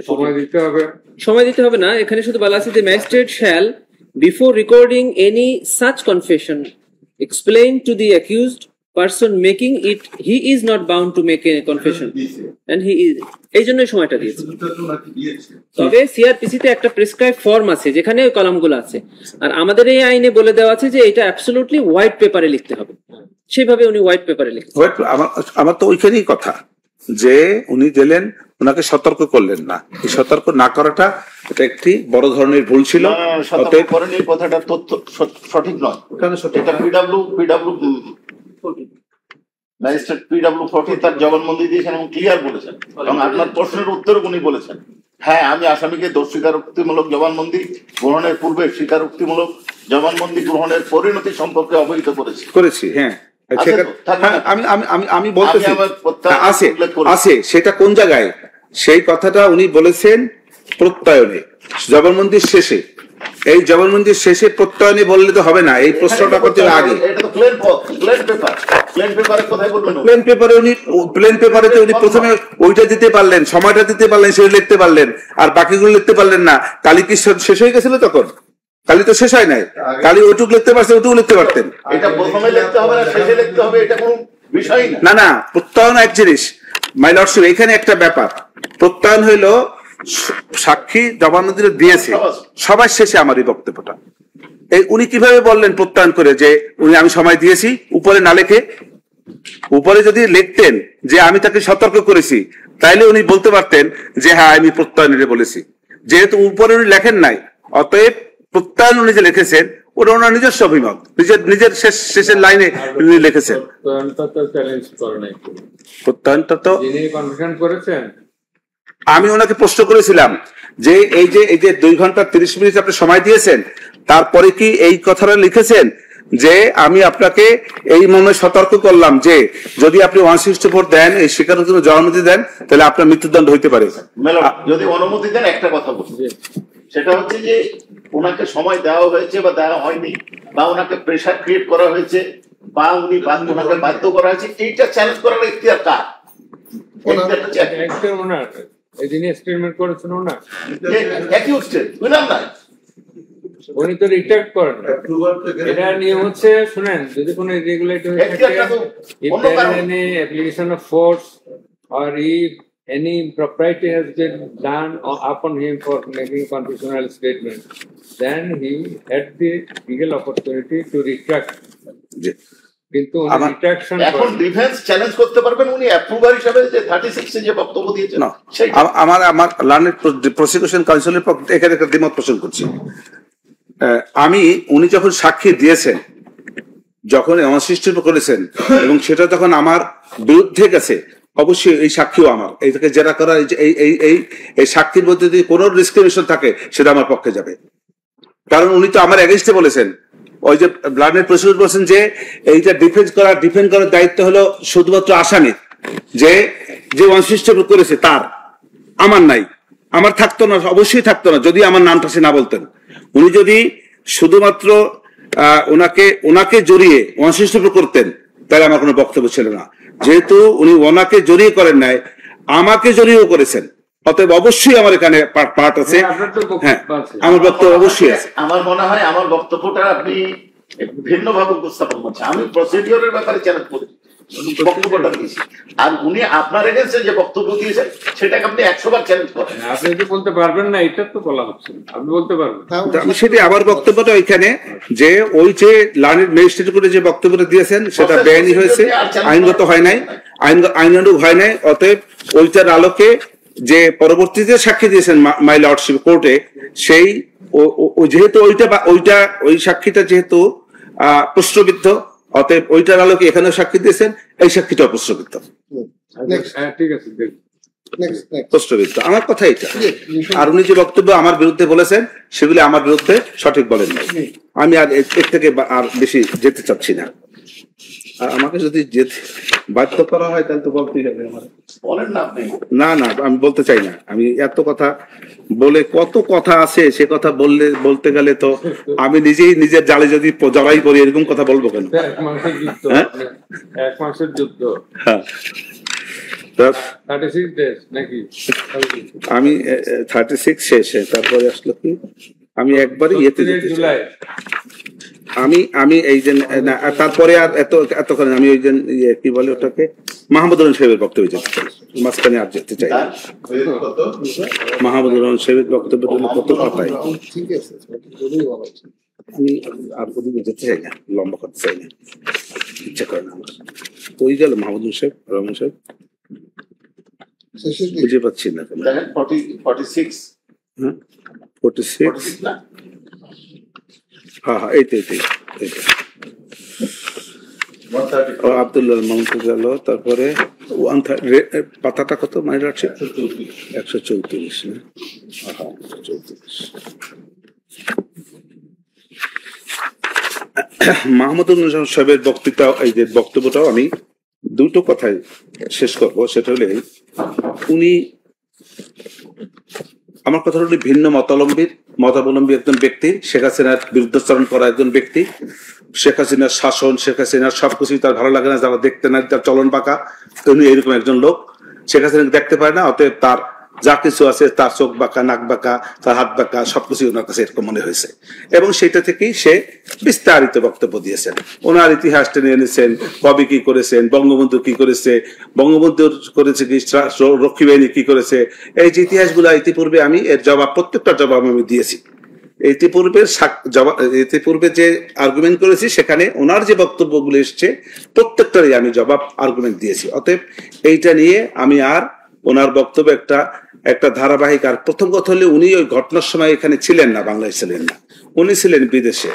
সময় দিতে হবে না, এখানে শুধু বলা আছে যে magistrate shall, before recording any such confession, explain to the accused person making it he is not bound to make a confession and he is, এই জন্যই সময়টা দিয়েছে। তবে সিআরপিসি তে একটা প্রেসক্রাইব ফর্ম আছে যেখানে ওই কলামগুলো আছে, আর আমাদের এই আইনে বলে দেওয়া আছে যে এটা অ্যাবসলিউটলি হোয়াইট পেপারে লিখতে হবে। সেভাবে উনি হোয়াইট পেপারে লিখতে। আমার তো ওইখানেই কথা, যে উনি দিলেন, ওনাকে সতর্ক করলেন না। এই সতর্ক না করাটা এটা একটি বড় ধরনের ভুল ছিল। কথাটা তথ্য সঠিক নয়। এটা ম্যাজিস্ট্রেট PW40 তার জবানবন্দি দিয়েছেন এবং ক্লিয়ার বলেছেন, এবং আপনার প্রশ্নের উত্তর উনি বলেছেন, হ্যাঁ আমি আসামিকে দোষ স্বীকারোক্তিমূলক জবানবন্দি গ্রহণের পূর্বে স্বীকারোক্তিমূলক জবানবন্দি গ্রহণের পরিণতি সম্পর্কে অবহিত করেছি। হ্যাঁ, আমি বলতেছি আছে, সেটা কোন জায়গায় সেই কথাটা উনি বলেছেন প্রত্যয়নে, জবানবন্দির শেষে এই জবানবন্দির শেষে প্রত্যয়নে বললে তো হবে না, এই প্রশ্নটা করতে হবে আগে। এটা তো প্লেন পেপারে কোথায় বলবেন? প্লেন পেপারে তো উনি প্রথমে ওইটা দিতে পারলেন, সময়টা দিতে পারলেন, সেটা লিখতে পারলেন, আর বাকিগুলো লিখতে পারলেন না। কালি কি শেষ হয়ে গেছিল তখন? কালি তো শেষ হয় নাই, কালি ওইটুকু লিখতে পারছেন, ওইটুকু লিখতে পারতেন। এটা প্রথমে লিখতে হবে না শেষে লিখতে হবে, এটা কোনো বিষয় না। না না, প্রত্যয়ন এক জিনিস মাই লর্ডশিপ। এখানে একটা ব্যাপার, প্রত্যয়ন হইলো সাক্ষী জবানবন্দি দিয়েছে সবার শেষে আমার এই বক্তব্যটা। এই উনি কিভাবে বললেন প্রত্যয়ন করে যে উনি আমি সময় দিয়েছি, উপরে না লেখে? উপরে যদি লিখতেন যে আমি তাকে সতর্ক করেছি, তাইলে উনি বলতে পারতেন যে হ্যাঁ আমি প্রত্যয়নে বলেছি। যেহেতু উপরে উনি লেখেন নাই, অতএব প্রত্যয়ন উনি যে লিখেছেন ওটা ওনার নিজস্ব অভিমত, নিজের শেষের লাইনে উনি লিখেছেন। প্রত্যয়নটা তো যিনি কনফিউশন করেছেন, আমি ওনাকে প্রশ্ন করেছিলাম যে এই যে 2 ঘন্টা 30 মিনিট আপনি সময় দিয়েছেন, তারপরে কি এই কথাটা লিখেছেন যে আমি আপনাকে এই মর্মে সতর্ক করলাম যে যদি আপনি 164 দেন, এই স্বীকারোক্তির জন্য জবানবন্দি দেন, তাহলে আপনার মৃত্যুদণ্ড হইতে পারে। যদি অনুমতি দেন একটা কথা বলছি, সেটা হচ্ছে যে ওনাকে সময় দেওয়া হয়েছে বা দেওয়া হয়নি, বা ওনাকে প্রেশার ক্রিয়েট করা হয়েছে, বা উনি ওনাকে বাধ্য করা হয়েছে, এইটা চ্যালেঞ্জ করার ইখতিয়ার কার? একটা ওনার এই যিনি স্টেটমেন্ট করেছেন ওনার, উনি তো রিট্রাক্ট করেন। এটা নিয়ম হচ্ছে, শুনেন, যদি কোনো ইরেগুলারিটি হয়ে থাকে, if there is any application of force or if any impropriety has been done upon him for making constitutional statement, then he had the legal opportunity to retract. কিন্তু রিট্রাকশন এখন ডিফেন্স চ্যালেঞ্জ করতে পারবেন উনি অ্যাপ্রুভার হিসেবে যে 36 এ যে বক্তব্য দিয়েছেন। আমার লার্নেড প্রসিকিউশন কাউন্সিলের পক্ষে এখানে একটা দ্বিমত পোষণ করছি। উনি যখন সাক্ষী দিয়েছেন, যখন অনসৃষ্টি করেছেন এবং সেটা যখন আমার বিরুদ্ধে গেছে, অবশ্যই এই সাক্ষীও আমার, এইটাকে জেরা করা, এই সাক্ষীর মধ্যে যদি কোনো ডিসক্রিমিনেশন থাকে সেটা আমার পক্ষে যাবে। কারণ উনি তো আমার এগেইনস্টে বলেছেন, ওই যে ব্লাডের প্রসিকিউটর বলছেন যে এইটা ডিফেন্ড করার দায়িত্ব হলো শুধুমাত্র আসামির, যে অনসৃষ্টি করেছে তার, আমার নাই, আমার থাকতো না, অবশ্যই থাকতো না যদি আমার নামটা সে না বলতেন। উনি যদি শুধুমাত্র ওনাকে জড়িয়ে অনসৃষ্টি করতেন, তাহলে আমার কোনো বক্তব্য ছিল না। যেহেতু উনি ওনাকে জড়িয়ে করেন নাই, আমাকে জড়িয়েও করেছেন, অতএব অবশ্যই আমার এখানে পার্ট আছে। হ্যাঁ, আমার বক্তব্য অবশ্যই আছে। আমার মনে হয় আমার বক্তব্যটা আপনি ভিন্নভাবে উপস্থাপন করছেন। আমি প্রসিডিওরের ব্যাপারে চ্যালেঞ্জ করি, বক্তব্যটা দিয়েছি, আর উনি আপনার এগেইনস্টে যে বক্তব্য দিয়েছেন সেটাকে আপনি 100 বার চ্যালেঞ্জ করেন। আপনি যদি বলতে পারবেন না, এটা তো বলা হচ্ছে, আপনি বলতে পারবেন। আমি সেটা আমার বক্তব্যটা ওইখানে যে ওই যে লার্নেড ম্যাজিস্ট্রেট করে যে বক্তব্যটা দিয়েছেন সেটা বেআইনি হয়েছে, আইনগত হয় নাই, আইনানুগ হয় নাই। অতএব ওইটার আলোকে যে পরবর্তীতে সাক্ষী দিয়েছেন মাই লর্ডশিপ কোর্টে, সেই যেহেতু ওই সাক্ষীটা যেহেতু প্রশ্নবিদ্ধ, অতএব ওইটার আলোকে এখানেও সাক্ষী দিয়েছেন, এই সাক্ষীটাও প্রশ্নবিদ্ধ। ঠিক আছে, প্রশ্নবিদ্ধ আমার কথা এটা। আর উনি যে বক্তব্য আমার বিরুদ্ধে বলেছেন সেগুলি আমার বিরুদ্ধে সঠিক বলেন নাই। আমি আর এর থেকে আর বেশি যেতে চাচ্ছি না। আর আমাকে যদি যেতে বাধ্য করা হয় তাহলে তো বলতেই হবে আমার। না না, আমি বলতে চাই না। আমি এত কথা বলে, কত কথা আছে সে কথা বলতে গেলে তো আমি নিজেই নিজের জালে যদি জড়াই করি, এরকম কথা বলবো কেন? 1 মাসের যুদ্ধ। হ্যাঁ, 36 days নাকি? আমি 36 শেষে, তারপরে আসলো কি আমি একবারই ইয়েতে জুলাই, আমি এই যে তারপরে আর এতক্ষণ আমি ওই যে কি বলে ওটাকে মাহমুদুর রহমান সাহেবের বক্তব্য যেতে চাই, মাঝখানে আর যেতে চাই। মাহমুদুর রহমান সাহেবের বক্তব্য কত কথাই, আমি আর ওদিকে যেতে চাই না, লম্বা করতে চাই না, ইচ্ছা করে না আমার। ওই গেল মাহমুদুর রহমান সাহেব, বুঝে পাচ্ছি না। 46 হ্যাঁ হ্যাঁ, এইটাই আব্দুল্লাহ মাহমুদ গেল। তারপরে পাতাটা কত মানে রাখছে? 134 না? হ্যাঁ, 134। মাহমুদুর রহমান সাহেবের বক্তব্যটাও আমি দুটো কথায় শেষ করবো। সেটা হলে উনি আমার কথা হলো ভিন্ন মতাবলম্বীর মতাবলম্বী একজন ব্যক্তি, শেখ হাসিনার বিরুদ্ধাচরণ করা একজন ব্যক্তি, শেখ হাসিনার শাসন, শেখ হাসিনার সবকিছুই তার ভালো লাগে না, যারা দেখতে না, তার চলন পাকা, উনি এরকম একজন লোক। শেখ হাসিনাকে দেখতে পারে না, অতএব তার যা কিছু আছে, তার চোখ বাঁকা, নাক বাঁকা, তার হাত বাঁকা, সবকিছু ওনার কাছে এরকম মনে হয়েছে। এবং সেটা থেকেই সে বিস্তারিত বক্তব্য দিয়েছেন, ওনার ইতিহাস টেনে এনেছেন, কবি কি করেছেন, বঙ্গবন্ধু কি করেছে, বঙ্গবন্ধু করেছে কি, রক্ষী বাহিনী কি করেছে, এই যে ইতিহাসগুলো ইতিপূর্বে আমি এর জবাব, প্রত্যেকটা জবাব আমি দিয়েছি। ইতিপূর্বে যে আর্গুমেন্ট করেছি সেখানে ওনার যে বক্তব্যগুলো এসছে প্রত্যেকটারই আমি জবাব আর্গুমেন্ট দিয়েছি। অতএব এইটা নিয়ে আমি আর ওনার বক্তব্য একটা ধারাবাহিক। আর প্রথম কথা হলে উনি ওই ঘটনার সময় এখানে ছিলেন না, বাংলাদেশে ছিলেন না, উনি ছিলেন বিদেশে।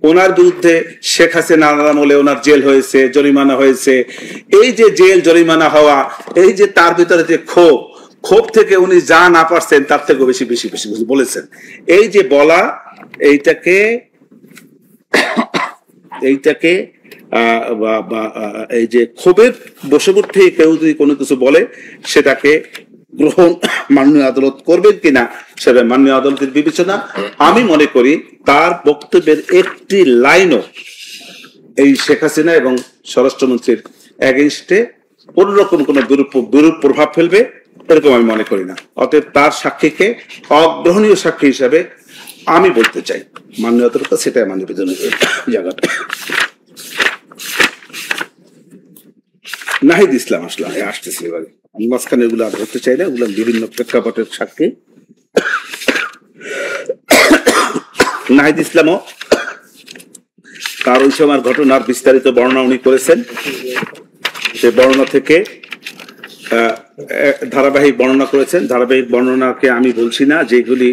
ওনার বিরুদ্ধে শেখ হাসিনা আমলে ওনার জেল হয়েছে, জরিমানা হয়েছে। এই যে জেল জরিমানা হওয়া, এই যে তার ভিতরে যে ক্ষোভ থেকে উনি যা না পারছেন তার থেকে বেশি বেশি বেশি বলেছেন। এই যে বলা, এইটাকে এই যে ক্ষোভের বশবর্তী কেউ যদি কোনো কিছু বলে সেটাকে গ্রহণ মাননীয় আদালত করবেন কিনা সেটা মাননীয় আদালতের বিবেচনা। আমি মনে করি তার বক্তব্যের একটি লাইনও এই শেখ হাসিনা এবং স্বরাষ্ট্রমন্ত্রীর এগেইনস্টে কোনোরকম কোনো বিরূপ প্রভাব ফেলবে এরকম আমি মনে করি না। অতএব তার সাক্ষীকে অগ্রহণীয় সাক্ষী হিসাবে আমি বলতে চাই, মাননীয় আদালত সেটাই আমার নিবেদনের জায়গাটা। নাহিদ ইসলাম আসতেছে এবারে, আমি মাঝখানে এগুলো আর ধরতে চাই না, এগুলো বিভিন্ন প্রেক্ষাপটের সাক্ষী। নাহিদ ইসলামও তার ওই সময়ের ঘটনার বিস্তারিত বর্ণনা উনি করেছেন। সে বর্ণনা থেকে ধারাবাহিক বর্ণনা করেছেন। ধারাবাহিক বর্ণনাকে আমি বলছি না, যেগুলি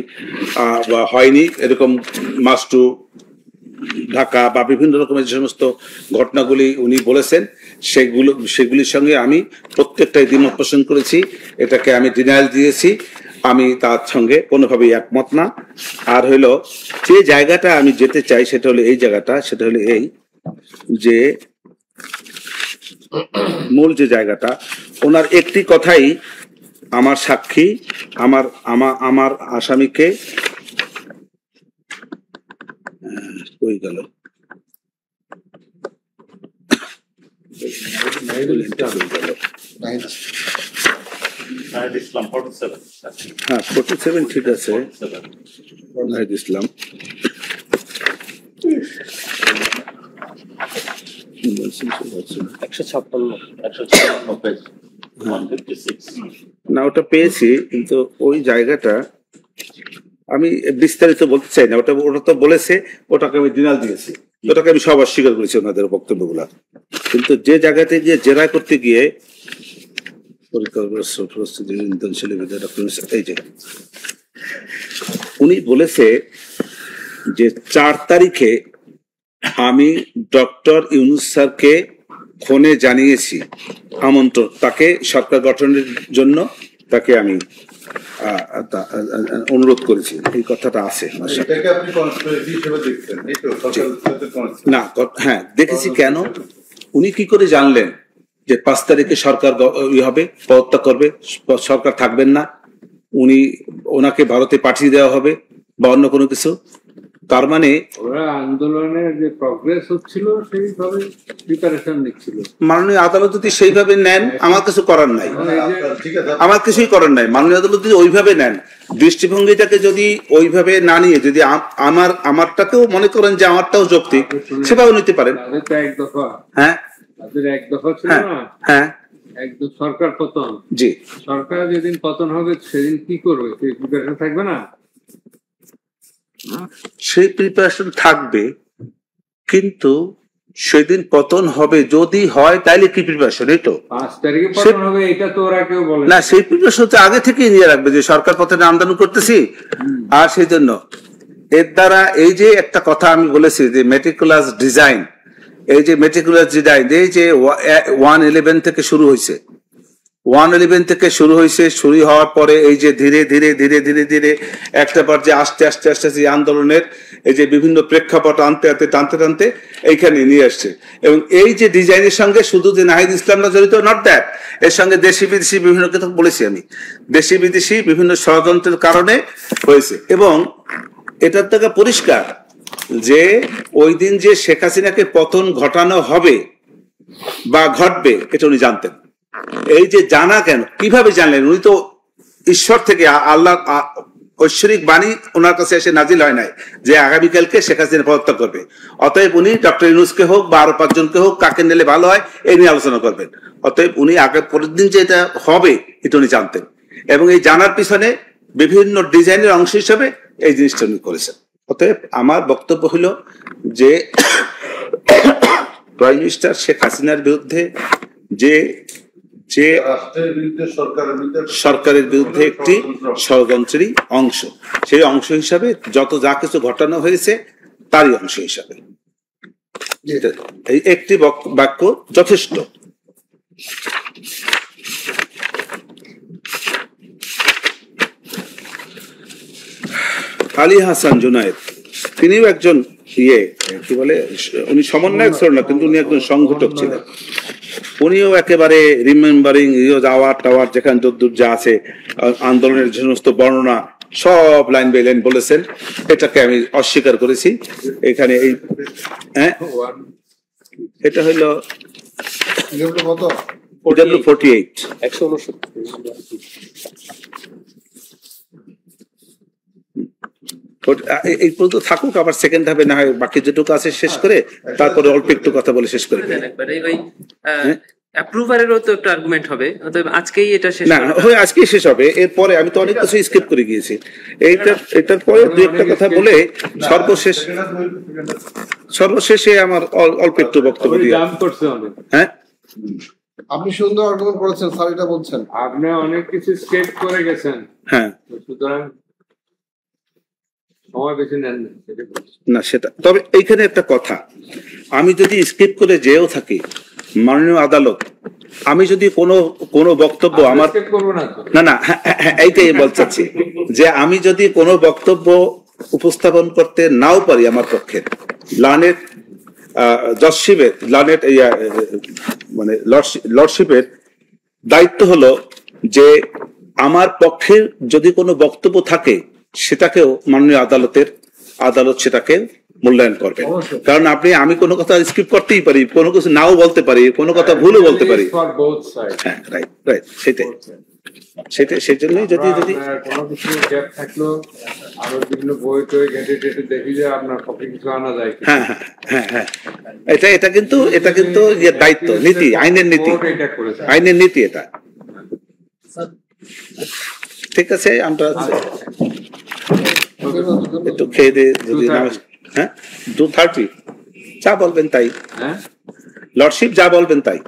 হয়নি এরকম মাস্টু ঢাকা বা বিভিন্ন রকমের যে সমস্ত ঘটনাগুলি উনি বলেছেন সেগুলির সঙ্গে আমি প্রত্যেকটাই দ্বিমত পোষণ করেছি, এটাকে আমি ডিনায়াল দিয়েছি, আমি তার সঙ্গে কোনোভাবেই একমত না। আর হইলো যে জায়গাটা আমি যেতে চাই সেটা হলো এই জায়গাটা, সেটা হলো এই যে মূল যে জায়গাটা, ওনার একটি কথাই আমার সাক্ষী, আমার আসামিকে কই গেল, হ্যাঁ 47 ঠিক আছে, নাহিদ ইসলাম না, ওটা পেয়েছি, কিন্তু ওই জায়গাটা আমি বিস্তারিত বলতে চাই না। ওটা তো বলেছে, ওটাকে আমি ডিনাল দিয়েছি, ওটাকে আমি সব অস্বীকার করেছি ওনাদের বক্তব্যগুলা। কিন্তু যে জায়গাতে গিয়ে জেরা করতে গিয়ে উনি বলেছে যে 4 তারিখে আমি ডক্টর ইউনূস স্যারকে ফোনে জানিয়েছি আমন্ত্রণ, তাকে সরকার গঠনের জন্য তাকে আমি অনুরোধ করেছি, এই কথাটা আছে। না, হ্যাঁ দেখেছি। কেন উনি কি করে জানলেন যে 5 তারিখে সরকার হবে, পদত্যাগ করবে, সরকার থাকবেন না, ওনাকে ভারতে পাঠিয়ে দেওয়া হবে বা অন্য কোনো কিছু? তার মানে ওরা আন্দোলনের যে প্রগ্রেস হচ্ছিল সেইভাবে প্রিপারেশন নিচ্ছিল। মাননীয় আদালত যদি সেইভাবে নেন, আমার কিছু করার নাই, আমার কিছুই করার নাই। মাননীয় আদালত যদি ওইভাবে নেন, দৃষ্টিভঙ্গিটাকে যদি ওইভাবে না নিয়ে যদি আমারটাকেও মনে করেন যে আমারটাও যৌক্তিক, সেটাও নিতে পারেন। এক দফা, হ্যাঁ তাদের এক দফা ছিল না, হ্যাঁ একদম সরকার পতন। জি, সরকার যেদিন পতন হবে সেদিন কি করবে, সেই প্রিপারেশন থাকবে না? সেই প্রিপারেশন থাকবে, কিন্তু সেদিন পতন হবে যদি হয় তাইলে কি প্রিপারেশন? এই তো 5 তারিখে পতন হবে, এটা তো ওরা কেউ বলে না। সেই প্রিপারেশন তো আগে থেকেই নিয়ে রাখবে যে সরকার পতনে আন্দোলন করতেছি। আর সেই জন্য এর দ্বারা এই যে একটা কথা আমি বলেছি যে মেটিকুলাস ডিজাইন, এই যে মেটিকুলাস ডিজাইন, এই যে 111 থেকে শুরু হয়েছে, 111 থেকে শুরু হয়েছে, শুরু হওয়ার পরে এই যে ধীরে ধীরে ধীরে ধীরে ধীরে একটা পর্যায়ে আস্তে আস্তে আস্তে আস্তে আন্দোলনের এই যে বিভিন্ন প্রেক্ষাপট টানতে টানতে এইখানে নিয়ে আসছে। এবং এই যে ডিজাইনের সঙ্গে শুধু যে নাহিদ ইসলামরা জড়িত, নট দ্যাট, এর সঙ্গে দেশি বিদেশি বিভিন্ন কথা বলেছি আমি, দেশি বিদেশি বিভিন্ন ষড়যন্ত্রের কারণে হয়েছে। এবং এটার থেকে পরিষ্কার যে ওই দিন যে শেখ হাসিনাকে পতন ঘটানো হবে বা ঘটবে এটা উনি জানতেন। এই যে জানা কেন, কিভাবে জানলেন? উনি তো ঈশ্বর থেকে আল্লাহ ঐশ্বরিক বাণী ওনার কাছে এসে নাজিল হয় নাই যে আগামীকালকে শেখ হাসিনা পদত্যাগ করবে, অতএব উনি ডক্টর ইউনূসকে হোক বা আরো 5 জনকে হোক কাকে নিলে ভালো হয় এই নিয়ে আলোচনা করবেন। অতএব উনি আগে পরের দিন যে এটা হবে এটা উনি জানতেন, এবং এই জানার পিছনে বিভিন্ন ডিজাইনের অংশ হিসেবে এই জিনিসটা উনি করেছেন। অতএব আমার বক্তব্য হলো যে প্রাইম মিনিস্টার শেখ হাসিনার বিরুদ্ধে যে যে রাষ্ট্রের বিরুদ্ধে, সরকারের বিরুদ্ধে একটি ষড়যন্ত্রেরই অংশ, সেই অংশ হিসাবে যত যা কিছু ঘটানো হয়েছে তারই অংশ হিসাবে এই একটি বাক্য যথেষ্ট। আলী হাসান জুনায়েদ তিনিও একজন কি বলে, উনি সমন্বয়ক ছিলেন না, কিন্তু উনি একজন সংগঠক ছিলেন। উনিও একেবারে রিমেম্বারিং যাওয়ার টাওয়ার যেখানে যদ্দূর যা আছে আন্দোলনের সমস্ত বর্ণনা সব লাইন বাই লাইন বলেছেন। এটাকে আমি অস্বীকার করেছি। এখানে এই এটা হইল কত 48 এই পর্যন্ত থাকুক, আবার সেকেন্ড হাফে না হয় বাকি যেটুকু আছে শেষ করে তারপরে অল্প একটু কথা বলে শেষ করে অ্যাপ্রুভারেরও তো একটা আর্গুমেন্ট হবে, অতএব আজকেই এটা শেষ না হয়, আজকেই শেষ হবে। এরপরে আমি তো অনেক কিছু স্কিপ করে গিয়েছি। এটার পরে দুই একটা কথা বলে সর্বশেষে আমার অল্প একটু বক্তব্য দিয়ে। হ্যাঁ, আপনি সুন্দর আর্গুমেন্ট করেছেন স্যার, এটা বলছেন আপনি অনেক কিছু স্কেপ করে গেছেন। হ্যাঁ, সুতরাং সময় বেশি নেন না সেটা। তবে এইখানে একটা কথা, আমি যদি স্কিপ করে যেও থাকি মাননীয় আদালত, আমি যদি কোনো বক্তব্য আমার না এইটাই বলতে চাচ্ছি যে আমি যদি কোনো বক্তব্য উপস্থাপন করতে নাও পারি আমার পক্ষে, লার্নেড জজশিপের লার্নেড মানে লর্ডশিপের দায়িত্ব হলো যে আমার পক্ষে যদি কোনো বক্তব্য থাকে সেটাকেও মাননীয় আদালত সেটাকে মূল্যায়ন করবে। কারণ আমি কোনো কথা স্কিপ করতেই পারি, কোনো কিছু নাও বলতে পারি, কোনো কথা ভুলও বলতে পারি। হ্যাঁ, রাইট, সেটাই সেই জন্যই যদি কোনো কিছু গ্যাপ থাকলো আরো বিভিন্ন বই টই ঘেটে দেখি যে আপনার পক্ষে কিছু আনা যায়। হ্যাঁ, এটা কিন্তু দায়িত্ব, নীতি, আইনের নীতি এটা। ঠিক আছে, আমরা একটু খেয়ে দিয়ে যদি 2:30 যা বলবেন তাই, লর্ডশিপ যা বলবেন তাই।